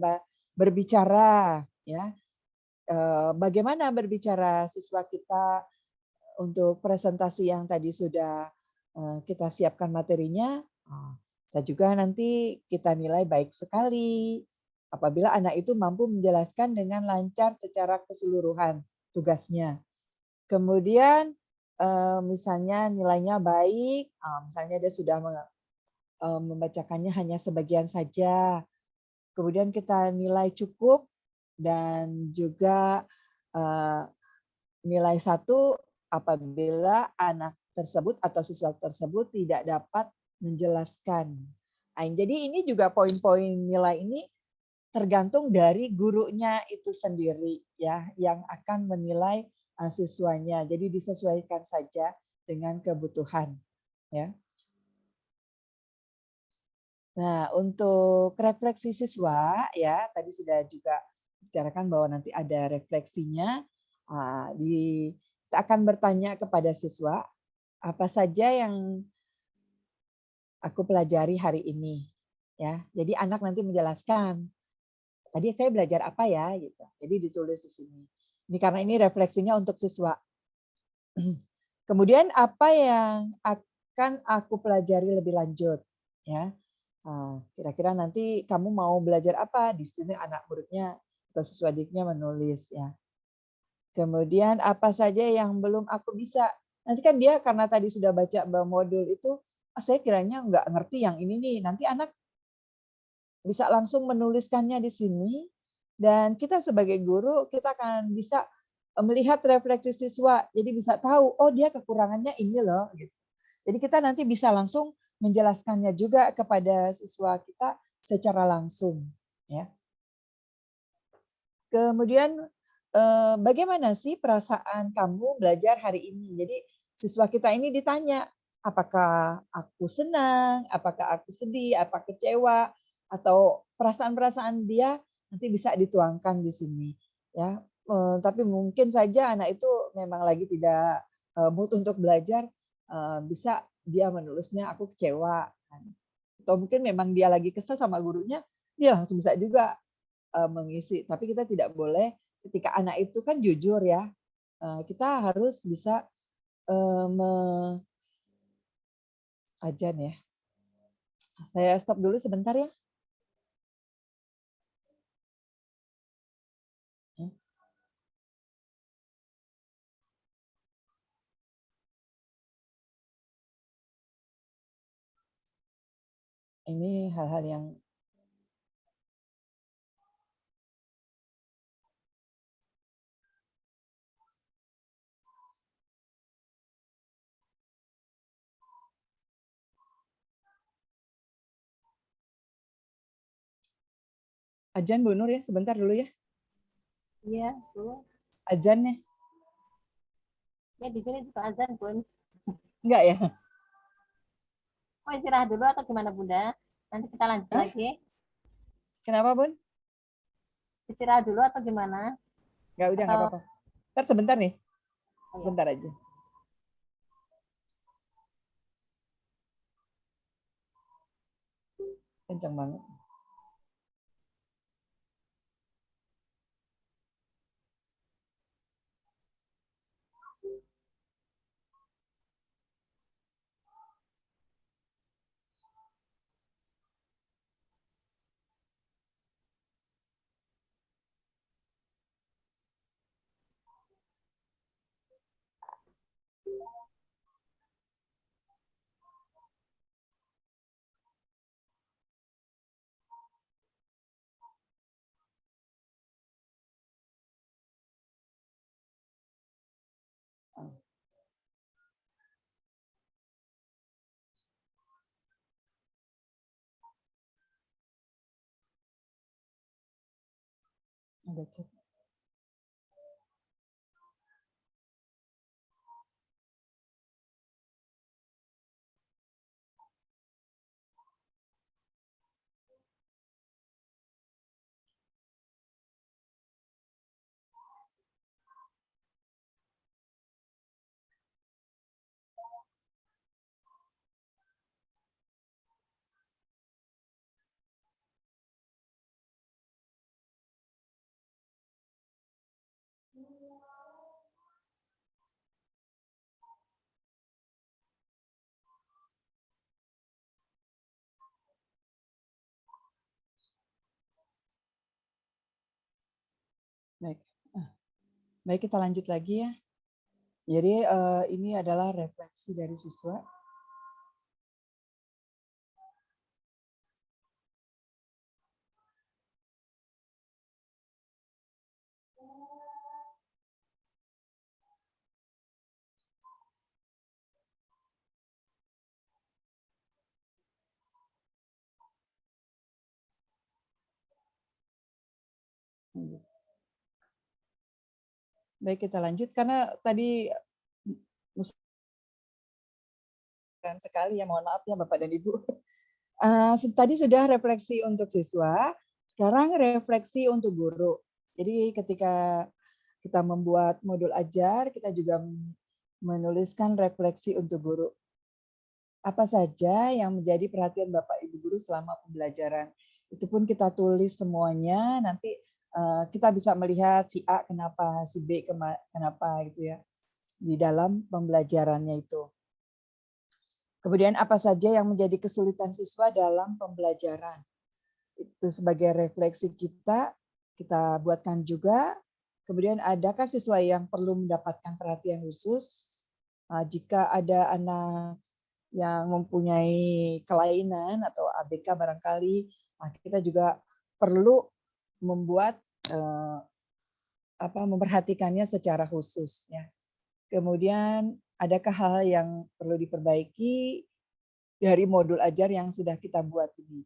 berbicara, ya. Bagaimana berbicara siswa kita untuk presentasi yang tadi sudah kita siapkan materinya, bisa juga nanti kita nilai baik sekali apabila anak itu mampu menjelaskan dengan lancar secara keseluruhan tugasnya. Kemudian misalnya nilainya baik, misalnya dia sudah membacakannya hanya sebagian saja, kemudian kita nilai cukup dan juga nilai 1 apabila anak tersebut atau siswa tersebut tidak dapat menjelaskan. Jadi ini juga poin-poin nilai ini tergantung dari gurunya itu sendiri ya yang akan menilai siswanya. Jadi disesuaikan saja dengan kebutuhan ya. Nah, untuk refleksi siswa ya tadi sudah juga bicarakan bahwa nanti ada refleksinya. Kita akan bertanya kepada siswa apa saja yang aku pelajari hari ini. Ya, jadi anak nanti menjelaskan, tadi saya belajar apa ya gitu. Jadi ditulis di sini. Ini karena ini refleksinya untuk siswa. Kemudian apa yang akan aku pelajari lebih lanjut ya. Kira-kira nanti kamu mau belajar apa? Di sini anak muridnya atau siswa didiknya menulis ya. Kemudian apa saja yang belum aku bisa? Nanti kan dia karena tadi sudah baca modul itu, saya kiranya nggak ngerti yang ini nih. Nanti anak bisa langsung menuliskannya di sini, dan kita sebagai guru kita akan bisa melihat refleksi siswa. Jadi bisa tahu, oh dia kekurangannya ini loh. Gitu. Jadi kita nanti bisa langsung menjelaskannya juga kepada siswa kita secara langsung. Ya. Kemudian bagaimana sih perasaan kamu belajar hari ini? Jadi siswa kita ini ditanya, apakah aku senang, apakah aku sedih, apa kecewa, atau perasaan-perasaan dia nanti bisa dituangkan di sini. Ya, tapi mungkin saja anak itu memang lagi tidak mood untuk belajar, bisa dia menulisnya aku kecewa. Atau mungkin memang dia lagi kesel sama gurunya, dia langsung bisa juga mengisi. Tapi kita tidak boleh ketika anak itu kan jujur ya, kita harus bisa ajan ya. Saya stop dulu sebentar ya. Ini hal-hal yang ajan Bu Nur ya, sebentar dulu ya. Iya, Bu. Ajannya. Ya di sini juga azan, Bun. Enggak ya? Mau istirahat dulu atau gimana, Bunda? Nanti kita lanjut Hah? lagi. Kenapa Bun? Istirahat dulu atau gimana? Enggak, udah enggak Atau apa-apa. Ntar sebentar nih. oh, ya. Sebentar aja. Kencang banget. Ada chat. Baik. Baik, kita lanjut lagi ya. Jadi ini adalah refleksi dari siswa. Baik, kita lanjut karena tadi sekali ya, mohon maaf ya Bapak dan Ibu. Tadi sudah refleksi untuk siswa, sekarang refleksi untuk guru. Jadi ketika kita membuat modul ajar, kita juga menuliskan refleksi untuk guru. apa saja yang menjadi perhatian Bapak Ibu guru selama pembelajaran. Itu pun kita tulis semuanya, nanti kita bisa melihat si A kenapa, si B kenapa gitu ya, di dalam pembelajarannya itu. Kemudian apa saja yang menjadi kesulitan siswa dalam pembelajaran. Itu sebagai refleksi kita buatkan juga. Kemudian adakah siswa yang perlu mendapatkan perhatian khusus? Jika ada anak yang mempunyai kelainan atau ABK barangkali, kita juga perlu membuat memperhatikannya secara khusus ya. Kemudian adakah hal yang perlu diperbaiki dari modul ajar yang sudah kita buat ini.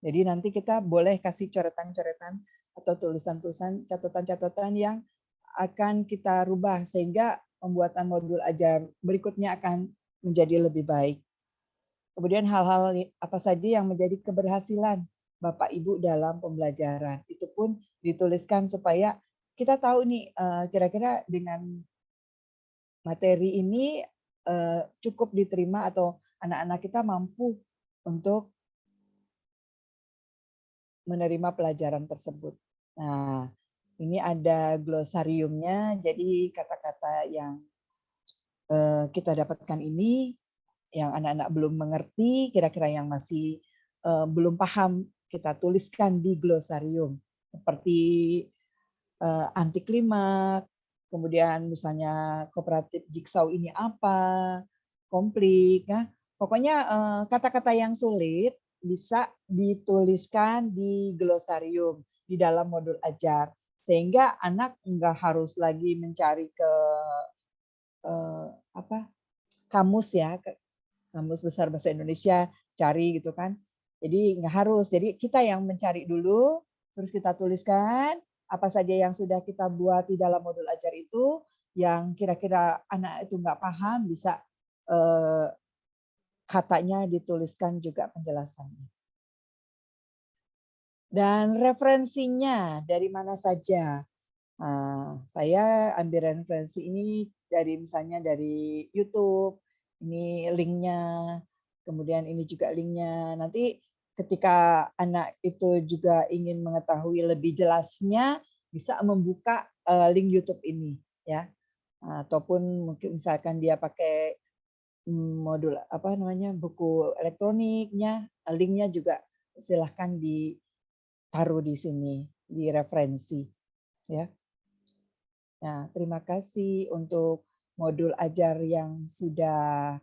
Jadi nanti kita boleh kasih coretan-coretan atau tulisan-tulisan, catatan-catatan yang akan kita rubah sehingga pembuatan modul ajar berikutnya akan menjadi lebih baik. Kemudian hal-hal apa saja yang menjadi keberhasilan Bapak Ibu dalam pembelajaran. Itu pun dituliskan supaya kita tahu nih kira-kira dengan materi ini cukup diterima atau anak-anak kita mampu untuk menerima pelajaran tersebut. Nah, ini ada glosariumnya, jadi kata-kata yang kita dapatkan ini, yang anak-anak belum mengerti, kira-kira yang masih belum paham, kita tuliskan di glosarium. Seperti anti klimaks, kemudian misalnya kooperatif jigsaw ini apa, konflik, ya. Pokoknya kata-kata yang sulit bisa dituliskan di glosarium di dalam modul ajar, sehingga anak nggak harus lagi mencari ke kamus ya, kamus besar bahasa Indonesia, cari gitu kan. Jadi nggak harus. Jadi kita yang mencari dulu, terus kita tuliskan apa saja yang sudah kita buat di dalam modul ajar itu, yang kira-kira anak itu nggak paham, bisa katanya dituliskan juga penjelasannya. Dan referensinya dari mana saja. Saya ambil referensi ini dari misalnya dari YouTube, ini linknya, kemudian ini juga linknya. Nanti ketika anak itu juga ingin mengetahui lebih jelasnya, bisa membuka link YouTube ini, ya. Ataupun mungkin misalkan dia pakai modul buku elektroniknya, linknya juga silahkan ditaruh di sini di referensi, ya. Nah, terima kasih untuk modul ajar yang sudah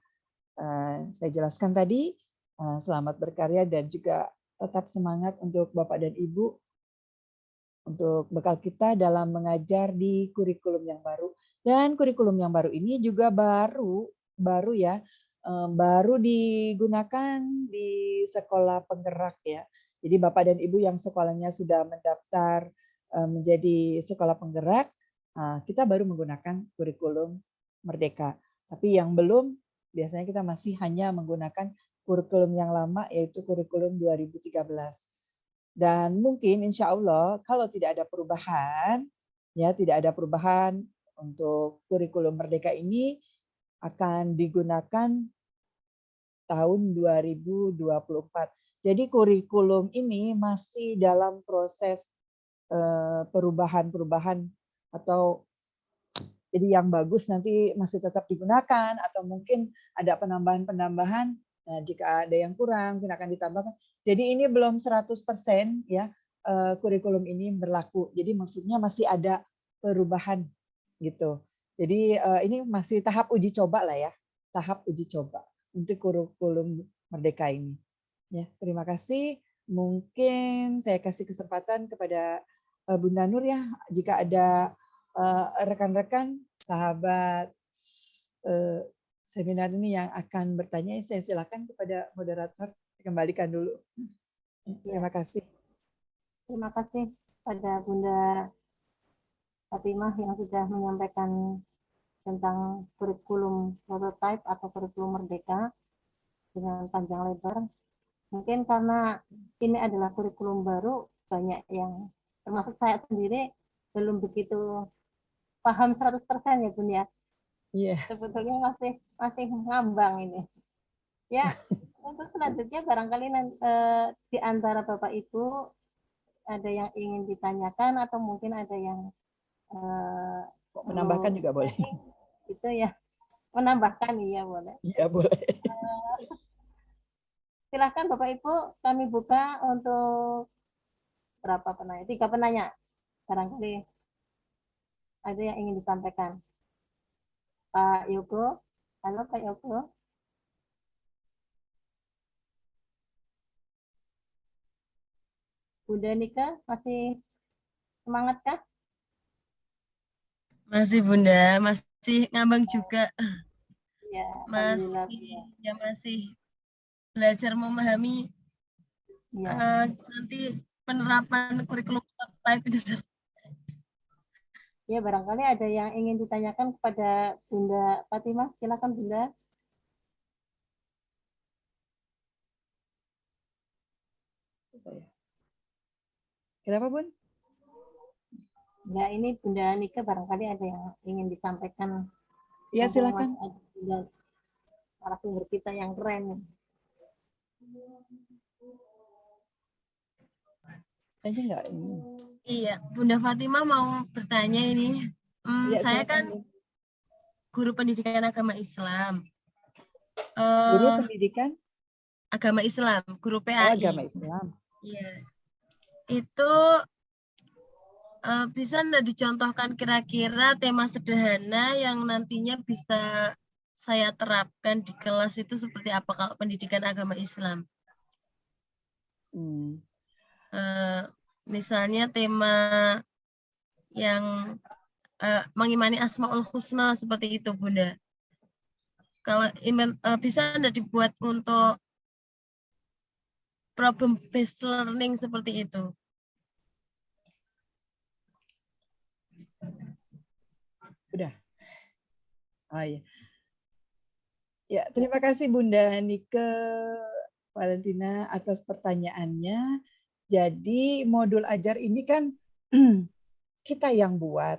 saya jelaskan tadi. Selamat berkarya dan juga tetap semangat untuk Bapak dan Ibu untuk bekal kita dalam mengajar di kurikulum yang baru. Dan kurikulum yang baru ini juga baru ya, baru digunakan di sekolah penggerak ya. Jadi Bapak dan Ibu yang sekolahnya sudah mendaftar menjadi sekolah penggerak, kita baru menggunakan kurikulum Merdeka. Tapi yang belum, biasanya kita masih hanya menggunakan kurikulum yang lama, yaitu kurikulum 2013. Dan mungkin insya Allah kalau tidak ada perubahan, ya tidak ada perubahan untuk kurikulum Merdeka ini akan digunakan tahun 2024. Jadi kurikulum ini masih dalam proses perubahan-perubahan, atau jadi yang bagus nanti masih tetap digunakan atau mungkin ada penambahan-penambahan. Nah, jika ada yang kurang mungkin akan ditambahkan. Jadi ini belum 100% ya kurikulum ini berlaku. Jadi maksudnya masih ada perubahan gitu. Jadi ini masih tahap uji coba lah ya, tahap uji coba untuk kurikulum Merdeka ini. Ya, terima kasih. Mungkin saya kasih kesempatan kepada Bunda Nur ya, jika ada rekan-rekan sahabat seminar ini yang akan bertanya, saya silakan kepada moderator, kembalikan dulu. Terima kasih. Terima kasih pada Bunda Fatimah yang sudah menyampaikan tentang kurikulum prototype atau kurikulum Merdeka dengan panjang lebar. Mungkin karena ini adalah kurikulum baru, banyak yang termasuk saya sendiri belum begitu paham 100% ya Bun ya. Yes. Sebetulnya masih ngambang ini. Ya, untuk selanjutnya barangkali di antara Bapak Ibu ada yang ingin ditanyakan atau mungkin ada yang Menambahkan perlu juga boleh. sharing, gitu ya. Menambahkan, iya boleh. Iya boleh. Silahkan Bapak Ibu, kami buka untuk berapa penanya? 3 penanya. Barangkali ada yang ingin disampaikan. Pak Yogo, halo Pak Yogo. Bunda Nika, masih semangat kah? Masih Bunda, masih ngambang juga. Ya, Masih Alhamdulillah Bunda. masih belajar memahami Ya, nanti penerapan kurikulum type itu. ya barangkali ada yang ingin ditanyakan kepada Bunda Fatimah. Silakan Bunda. Kenapa Bun? Ya, ini Bunda Nika barangkali ada yang ingin disampaikan. Ya Mumpung silakan. masih ada Bunda narasumber kita yang keren. Kayaknya enggak ini. Iya, Bunda Fatimah mau bertanya ini. Ya Saya silakan. kan Bun. guru pendidikan agama Islam. Guru pendidikan Agama Islam, guru agama PAI. Islam. Iya. Itu bisa nggak dicontohkan kira-kira tema sederhana yang nantinya bisa saya terapkan di kelas itu seperti apa kalau pendidikan agama Islam? Misalnya tema yang mengimani Asmaul Husna seperti itu, Bunda. Kalau bisa nggak dibuat untuk problem based learning seperti itu? Udah. Oh iya. Ya, terima kasih Bunda Nike Valentina atas pertanyaannya. Jadi modul ajar ini kan kita yang buat.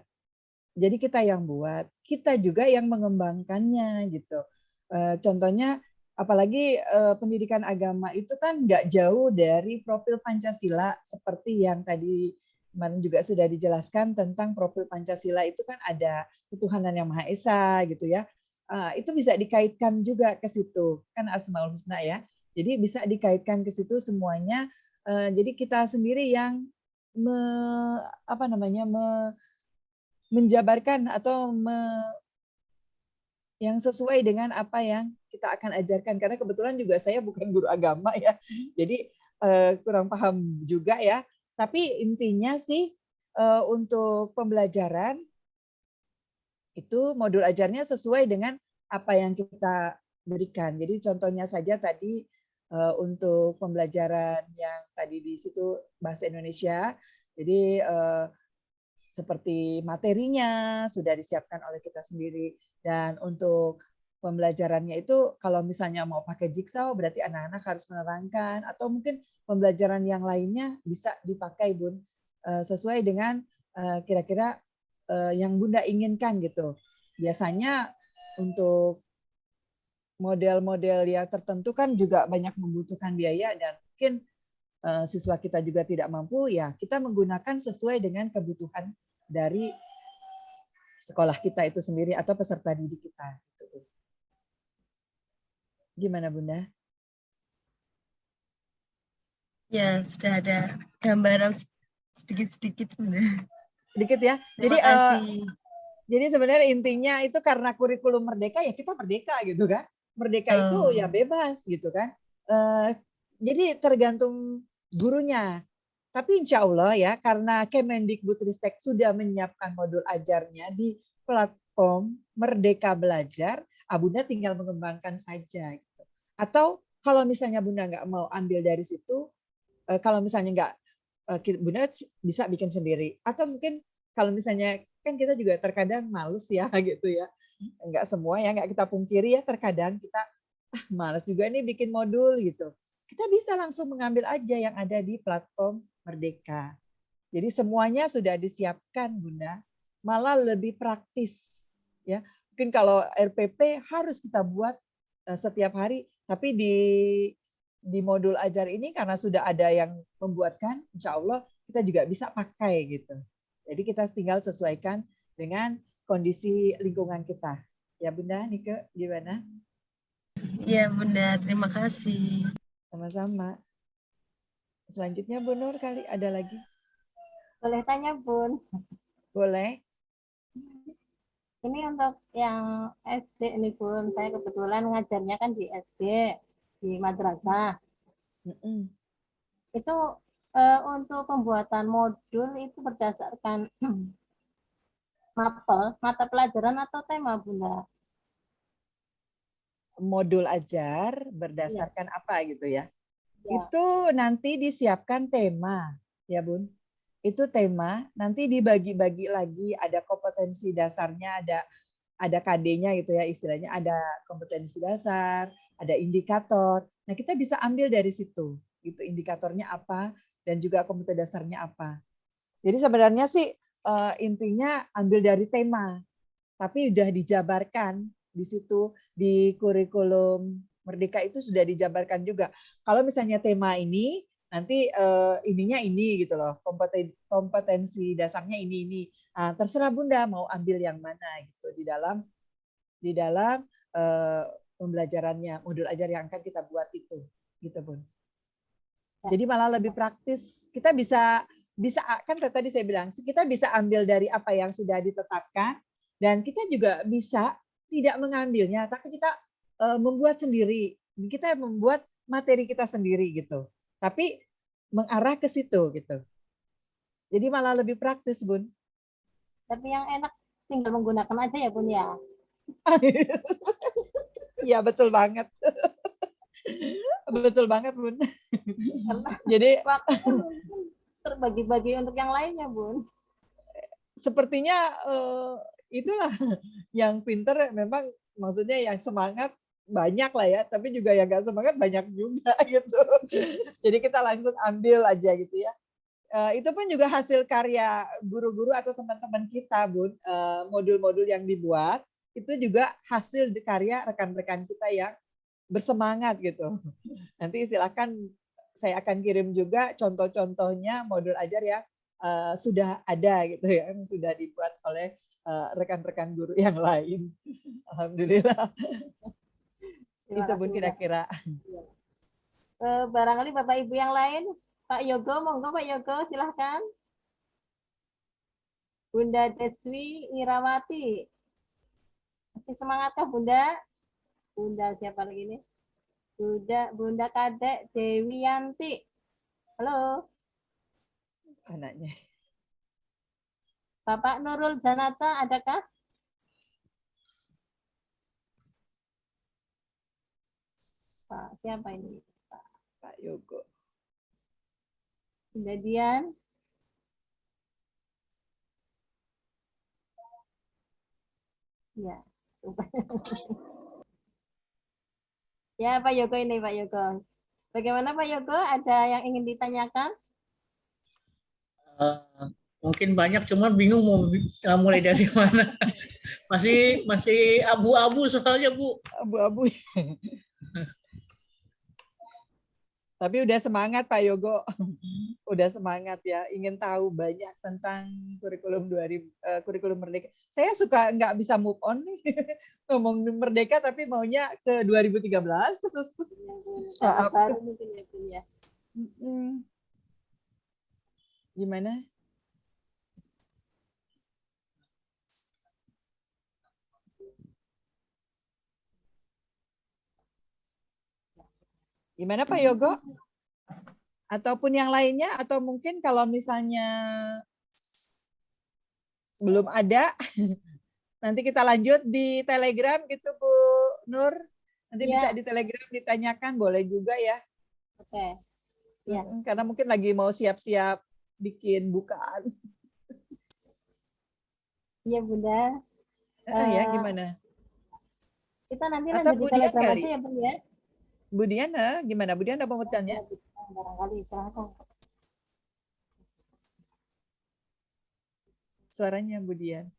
Jadi kita juga yang mengembangkannya gitu. Contohnya apalagi pendidikan agama itu kan nggak jauh dari profil Pancasila seperti yang tadi kemarin juga sudah dijelaskan tentang profil Pancasila itu kan ada ketuhanan yang Maha Esa gitu ya. Itu bisa dikaitkan juga ke situ kan Asmaul Husna ya. Jadi bisa dikaitkan ke situ semuanya. Jadi kita sendiri yang menjabarkan atau yang sesuai dengan apa yang kita akan ajarkan karena kebetulan juga saya bukan guru agama ya. Jadi kurang paham juga ya. Tapi intinya sih untuk pembelajaran itu modul ajarnya sesuai dengan apa yang kita berikan. Jadi contohnya saja tadi untuk pembelajaran yang tadi di situ bahasa Indonesia. Jadi seperti materinya sudah disiapkan oleh kita sendiri. Dan untuk pembelajarannya itu kalau misalnya mau pakai jigsaw berarti anak-anak harus menerangkan atau mungkin pembelajaran yang lainnya bisa dipakai Bun sesuai dengan kira-kira yang Bunda inginkan gitu. Biasanya untuk model-model yang tertentu kan juga banyak membutuhkan biaya dan mungkin siswa kita juga tidak mampu, ya kita menggunakan sesuai dengan kebutuhan dari sekolah kita itu sendiri atau peserta didik kita. Gimana Bunda? Ya, sudah ada gambaran sedikit-sedikit, Bunda. Sedikit ya. Terima kasih. Jadi sebenarnya intinya itu karena kurikulum merdeka ya kita merdeka gitu kan. Merdeka itu ya bebas gitu kan. Jadi tergantung gurunya. Tapi insya Allah ya karena Kemendikbudristek sudah menyiapkan modul ajarnya di platform Merdeka Belajar, Bunda tinggal mengembangkan saja. Gitu. Atau kalau misalnya Bunda nggak mau ambil dari situ, kalau misalnya nggak, Bunda bisa bikin sendiri. Atau mungkin kalau misalnya kan kita juga terkadang males ya gitu ya. Nggak semua ya, nggak kita pungkiri ya terkadang kita males juga nih bikin modul gitu. Kita bisa langsung mengambil aja yang ada di platform Merdeka. Jadi semuanya sudah disiapkan Bunda. Malah lebih praktis ya. Mungkin kalau RPP harus kita buat setiap hari, Tapi di modul ajar ini karena sudah ada yang membuatkan, insya Allah kita juga bisa pakai gitu. Jadi kita tinggal sesuaikan dengan kondisi lingkungan kita. Ya Bunda, Nike, gimana? Ya Bunda, terima kasih. Sama-sama. Selanjutnya Bu Nur kali ada lagi? Boleh tanya, Bun? Boleh? Ini untuk yang SD nih, Bun. Saya kebetulan ngajarnya kan di SD, di madrasah. Mm-mm. Itu untuk pembuatan modul itu berdasarkan mata pelajaran atau tema, Bunda? Modul ajar Iya, berdasarkan apa gitu ya? iya. Itu nanti disiapkan tema, ya Bun. Itu tema, nanti dibagi-bagi lagi, ada kompetensi dasarnya, ada KD-nya gitu ya istilahnya, ada kompetensi dasar, ada indikator. Nah, kita bisa ambil dari situ. Gitu indikatornya apa dan juga kompetensi dasarnya apa. Jadi sebenarnya sih intinya ambil dari tema, tapi udah dijabarkan di situ di kurikulum Merdeka itu sudah dijabarkan juga. Kalau misalnya tema ini nanti ininya ini gitu loh, kompetensi dasarnya ini. Nah, terserah Bunda mau ambil yang mana gitu di dalam pembelajarannya, modul ajar yang akan kita buat itu, gitu Bun. Jadi malah lebih praktis. Kita bisa kan tadi saya bilang kita bisa ambil dari apa yang sudah ditetapkan dan kita juga bisa tidak mengambilnya, tapi kita membuat sendiri. Kita membuat materi kita sendiri gitu. Tapi mengarah ke situ gitu. Jadi malah lebih praktis, Bun. Tapi yang enak tinggal menggunakan aja ya, Bun ya. Iya, betul banget. Betul banget, Bun. Karena Jadi waktu mungkin terbagi-bagi untuk yang lainnya, Bun. sepertinya itulah yang pinter memang maksudnya yang semangat banyak lah ya, tapi juga yang nggak semangat banyak juga gitu. Jadi kita langsung ambil aja gitu ya. Itu pun juga hasil karya guru-guru atau teman-teman kita, Bun. Modul-modul yang dibuat itu juga hasil karya rekan-rekan kita yang bersemangat gitu. Nanti silakan saya akan kirim juga contoh-contohnya modul ajar yang sudah ada gitu ya, yang sudah dibuat oleh rekan-rekan guru yang lain. Alhamdulillah. Terima Itu kasih, Bun Bunda. kira-kira. Barangkali Bapak Ibu yang lain, Pak Yogo, monggo Pak Yogo, silahkan. Bunda Deswi Irawati. Masih semangatkah Bunda? Bunda siapa lagi nih? Bunda Kadek Dewi Yanti. Halo, Anaknya. Bapak Nurul Janata, adakah? Pak, siapa ini? Pak Yogo. Bunda Dian. Ya. Ya, Pak Yogo ini, Pak Yogo. Bagaimana Pak Yogo? Ada yang ingin ditanyakan? Eh, mungkin banyak, cuma bingung mau mulai dari mana. Masih abu-abu soalnya Bu. Abu-abu. Tapi udah semangat Pak Yogo. Udah semangat ya, ingin tahu banyak tentang kurikulum Merdeka. Saya suka nggak bisa move on nih. Ngomong Merdeka tapi maunya ke 2013 terus. Karena Maaf. baru mungkin ya, Bu ya. Gimana? Gimana Pak Yogo? Ataupun yang lainnya, atau mungkin kalau misalnya belum ada, nanti kita lanjut di Telegram gitu Bu Nur. Nanti bisa Ya, di Telegram ditanyakan, boleh juga ya. oke. Ya. Karena mungkin lagi mau siap-siap bikin bukaan. Iya Bunda. Ya gimana? Kita nanti Atau lanjut di Bu Dian Telegram kali? aja ya Bu ya. Bu Dian, gimana? Bu Dian ada pemutarannya? Barangkali silahkan. Suaranya Bu Dian.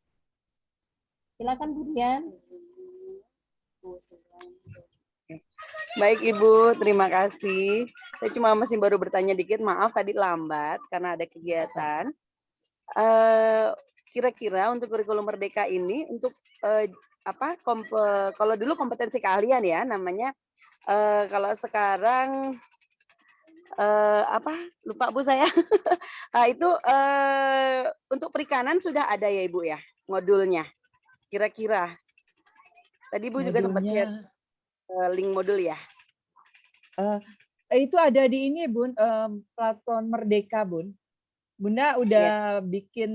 Silakan Bu Dian. Baik Ibu, terima kasih. Saya cuma masih baru bertanya dikit, maaf tadi lambat karena ada kegiatan. Kira-kira untuk kurikulum Merdeka ini untuk kalau dulu kompetensi keahlian ya namanya, kalau sekarang lupa Bu saya. Itu untuk perikanan sudah ada ya Ibu ya modulnya. Kira-kira. Tadi Bu juga sempat share Modulnya link modul ya. itu ada di ini Bun, platform Merdeka Bun. Bunda udah bikin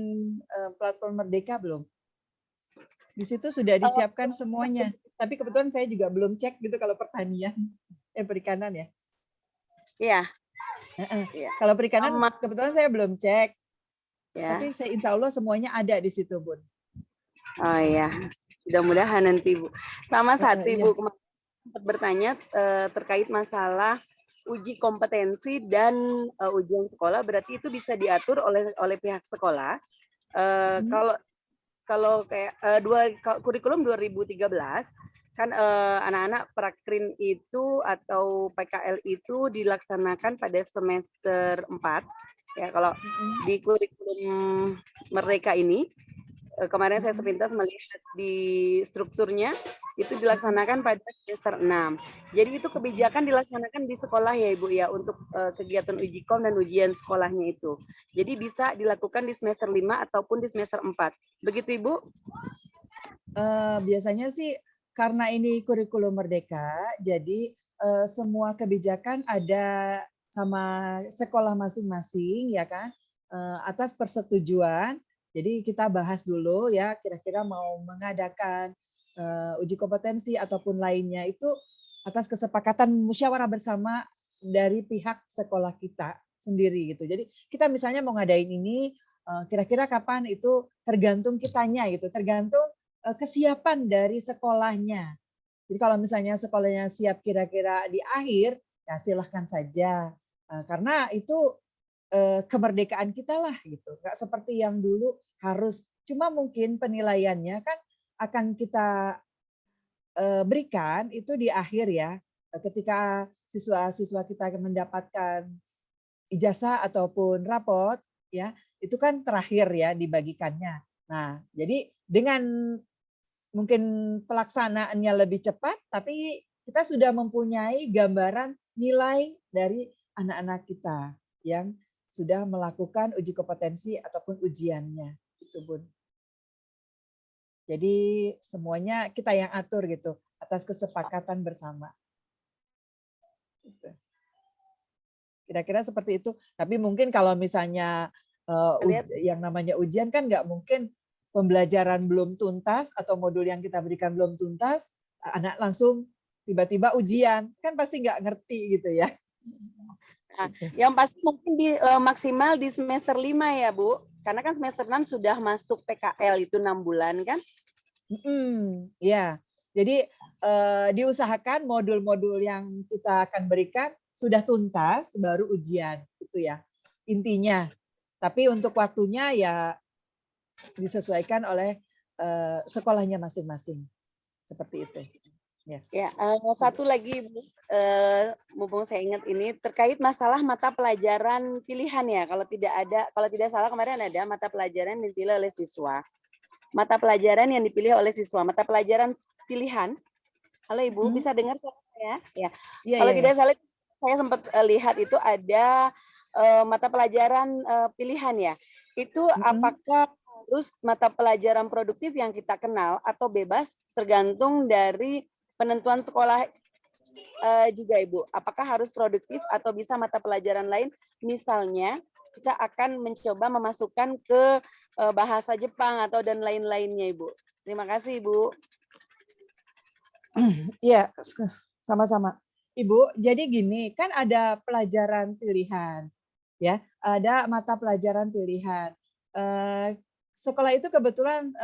platform Merdeka belum? Di situ sudah disiapkan semuanya. Tapi kebetulan saya juga belum cek gitu kalau pertanian, perikanan ya. Iya. Iya. Kalau perikanan kebetulan saya belum cek. Ya. Tapi saya insya Allah semuanya ada di situ Bun. Oh iya. Mudah-mudahan nanti Bu. Sama satu iya. Bu kemarin sempat bertanya terkait masalah uji kompetensi dan ujian sekolah, berarti itu bisa diatur oleh pihak sekolah. Kalau kayak kurikulum 2013 kan anak-anak prakrin itu atau PKL itu dilaksanakan pada semester 4 ya. Kalau di kurikulum Merdeka ini kemarin saya sepintas melihat di strukturnya itu dilaksanakan pada semester 6. Jadi itu kebijakan dilaksanakan di sekolah ya Ibu ya untuk kegiatan uji kom dan ujian sekolahnya itu. Jadi bisa dilakukan di semester 5 ataupun di semester 4. Begitu Ibu? Biasanya sih karena ini kurikulum Merdeka, jadi semua kebijakan ada sama sekolah masing-masing ya kan, atas persetujuan. Jadi kita bahas dulu ya, kira-kira mau mengadakan uji kompetensi ataupun lainnya itu atas kesepakatan musyawarah bersama dari pihak sekolah kita sendiri gitu. Jadi kita misalnya mau ngadain ini, kira-kira kapan itu tergantung kitanya gitu, tergantung kesiapan dari sekolahnya. Jadi kalau misalnya sekolahnya siap kira-kira di akhir, ya silahkan saja. Karena itu kemerdekaan kita lah gitu, nggak seperti yang dulu harus. Cuma mungkin penilaiannya kan akan kita berikan itu di akhir ya, ketika siswa-siswa kita mendapatkan ijazah ataupun rapot ya, itu kan terakhir ya dibagikannya. Nah, jadi dengan mungkin pelaksanaannya lebih cepat, tapi kita sudah mempunyai gambaran nilai dari anak-anak kita yang sudah melakukan uji kompetensi ataupun ujiannya, gitu Bun. Jadi semuanya kita yang atur gitu atas kesepakatan bersama. Kira-kira seperti itu. Tapi mungkin kalau misalnya yang namanya ujian kan nggak mungkin pembelajaran belum tuntas atau modul yang kita berikan belum tuntas, anak langsung tiba-tiba ujian, kan pasti nggak ngerti gitu ya. Nah, yang pasti mungkin maksimal di semester 5 ya Bu, karena kan semester 6 sudah masuk PKL itu 6 bulan kan? Ya, jadi diusahakan modul-modul yang kita akan berikan sudah tuntas baru ujian itu ya intinya. Tapi untuk waktunya ya disesuaikan oleh sekolahnya masing-masing seperti itu. Ya, satu lagi Bu, mumpung saya ingat ini terkait masalah mata pelajaran pilihan ya. Kalau tidak salah kemarin ada mata pelajaran yang dipilih oleh siswa. Mata pelajaran yang dipilih oleh siswa, mata pelajaran pilihan. Halo Ibu, bisa dengar suara saya? Ya. Kalau tidak salah saya sempat lihat itu ada mata pelajaran pilihan ya. Itu apakah harus mata pelajaran produktif yang kita kenal atau bebas tergantung dari penentuan sekolah juga Ibu. Apakah harus produktif atau bisa mata pelajaran lain? Misalnya kita akan mencoba memasukkan ke bahasa Jepang atau dan lain-lainnya Ibu. Terima kasih Ibu. Iya, sama-sama. Ibu, jadi gini, kan ada pelajaran pilihan. Ya, ada mata pelajaran pilihan. Sekolah itu kebetulan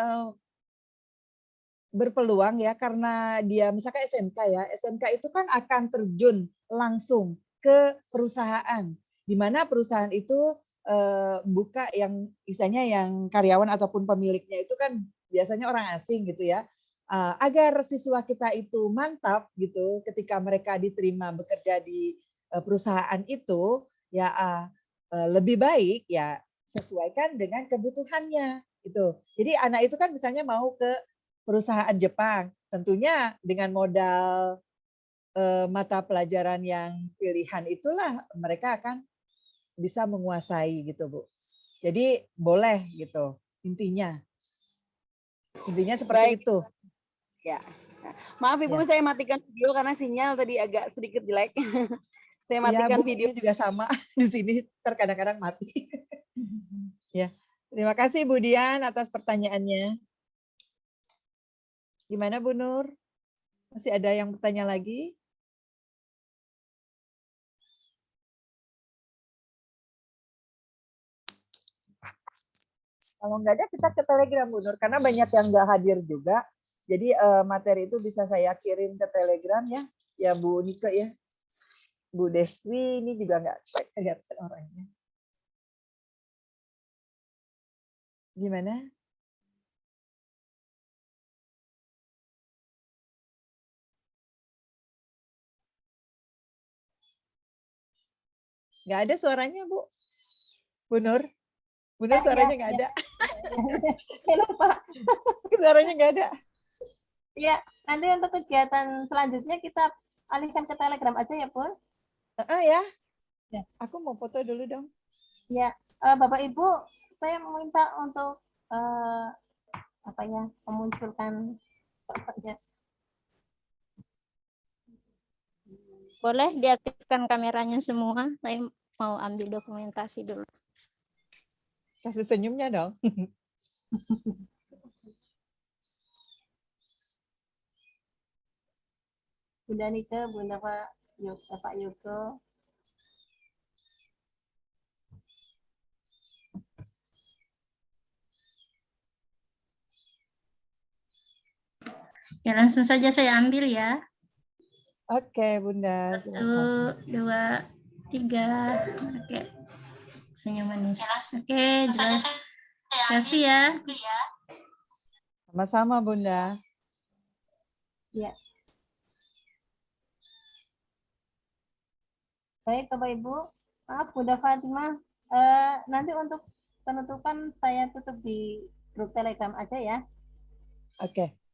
berpeluang ya karena dia misalkan SMK ya, SMK itu kan akan terjun langsung ke perusahaan, di mana perusahaan itu buka yang istilahnya yang karyawan ataupun pemiliknya itu kan biasanya orang asing gitu ya, agar siswa kita itu mantap gitu ketika mereka diterima bekerja di perusahaan itu, ya lebih baik ya sesuaikan dengan kebutuhannya gitu. Jadi anak itu kan misalnya mau ke perusahaan Jepang, tentunya dengan modal mata pelajaran yang pilihan itulah mereka akan bisa menguasai gitu, Bu. Jadi boleh gitu intinya. Intinya seperti Baik. itu. Ya. Maaf Ibu, saya matikan video karena sinyal tadi agak sedikit jelek. Saya Iya, matikan Bu, video. ini juga sama di sini terkadang-kadang mati. Ya. Terima kasih Bu Dian atas pertanyaannya. Gimana Bu Nur? Masih ada yang bertanya lagi? Kalau nggak ada kita ke Telegram Bu Nur, karena banyak yang nggak hadir juga. Jadi materi itu bisa saya kirim ke Telegram ya, ya Bu Nike ya. Bu Deswi ini juga nggak kelihatan orangnya. Gimana? Nggak ada suaranya Bu. Bu Nur? Bu Nur suaranya nggak ada. Saya lupa. Suaranya nggak ada. Ya, nanti untuk kegiatan selanjutnya kita alihkan ke Telegram aja ya, Pun. Ya. Ya. Aku mau foto dulu dong. Ya, Bapak Ibu, saya meminta untuk memunculkan Boleh diaktifkan kameranya semua. Saya mau ambil dokumentasi dulu. Kasih senyumnya dong. Bunda Nike, Bunda Pak Yuko. Ya, langsung saja saya ambil ya. Oke, Bunda. 1, 2, 3. Oke. Senyum manis. Oke, jelas. Terima kasih ya. Sama-sama, Bunda. Ya. Baik, Bapak Ibu. Maaf, Bunda Fatimah. Nanti untuk penutupan saya tutup di grup Telegram aja ya. Oke.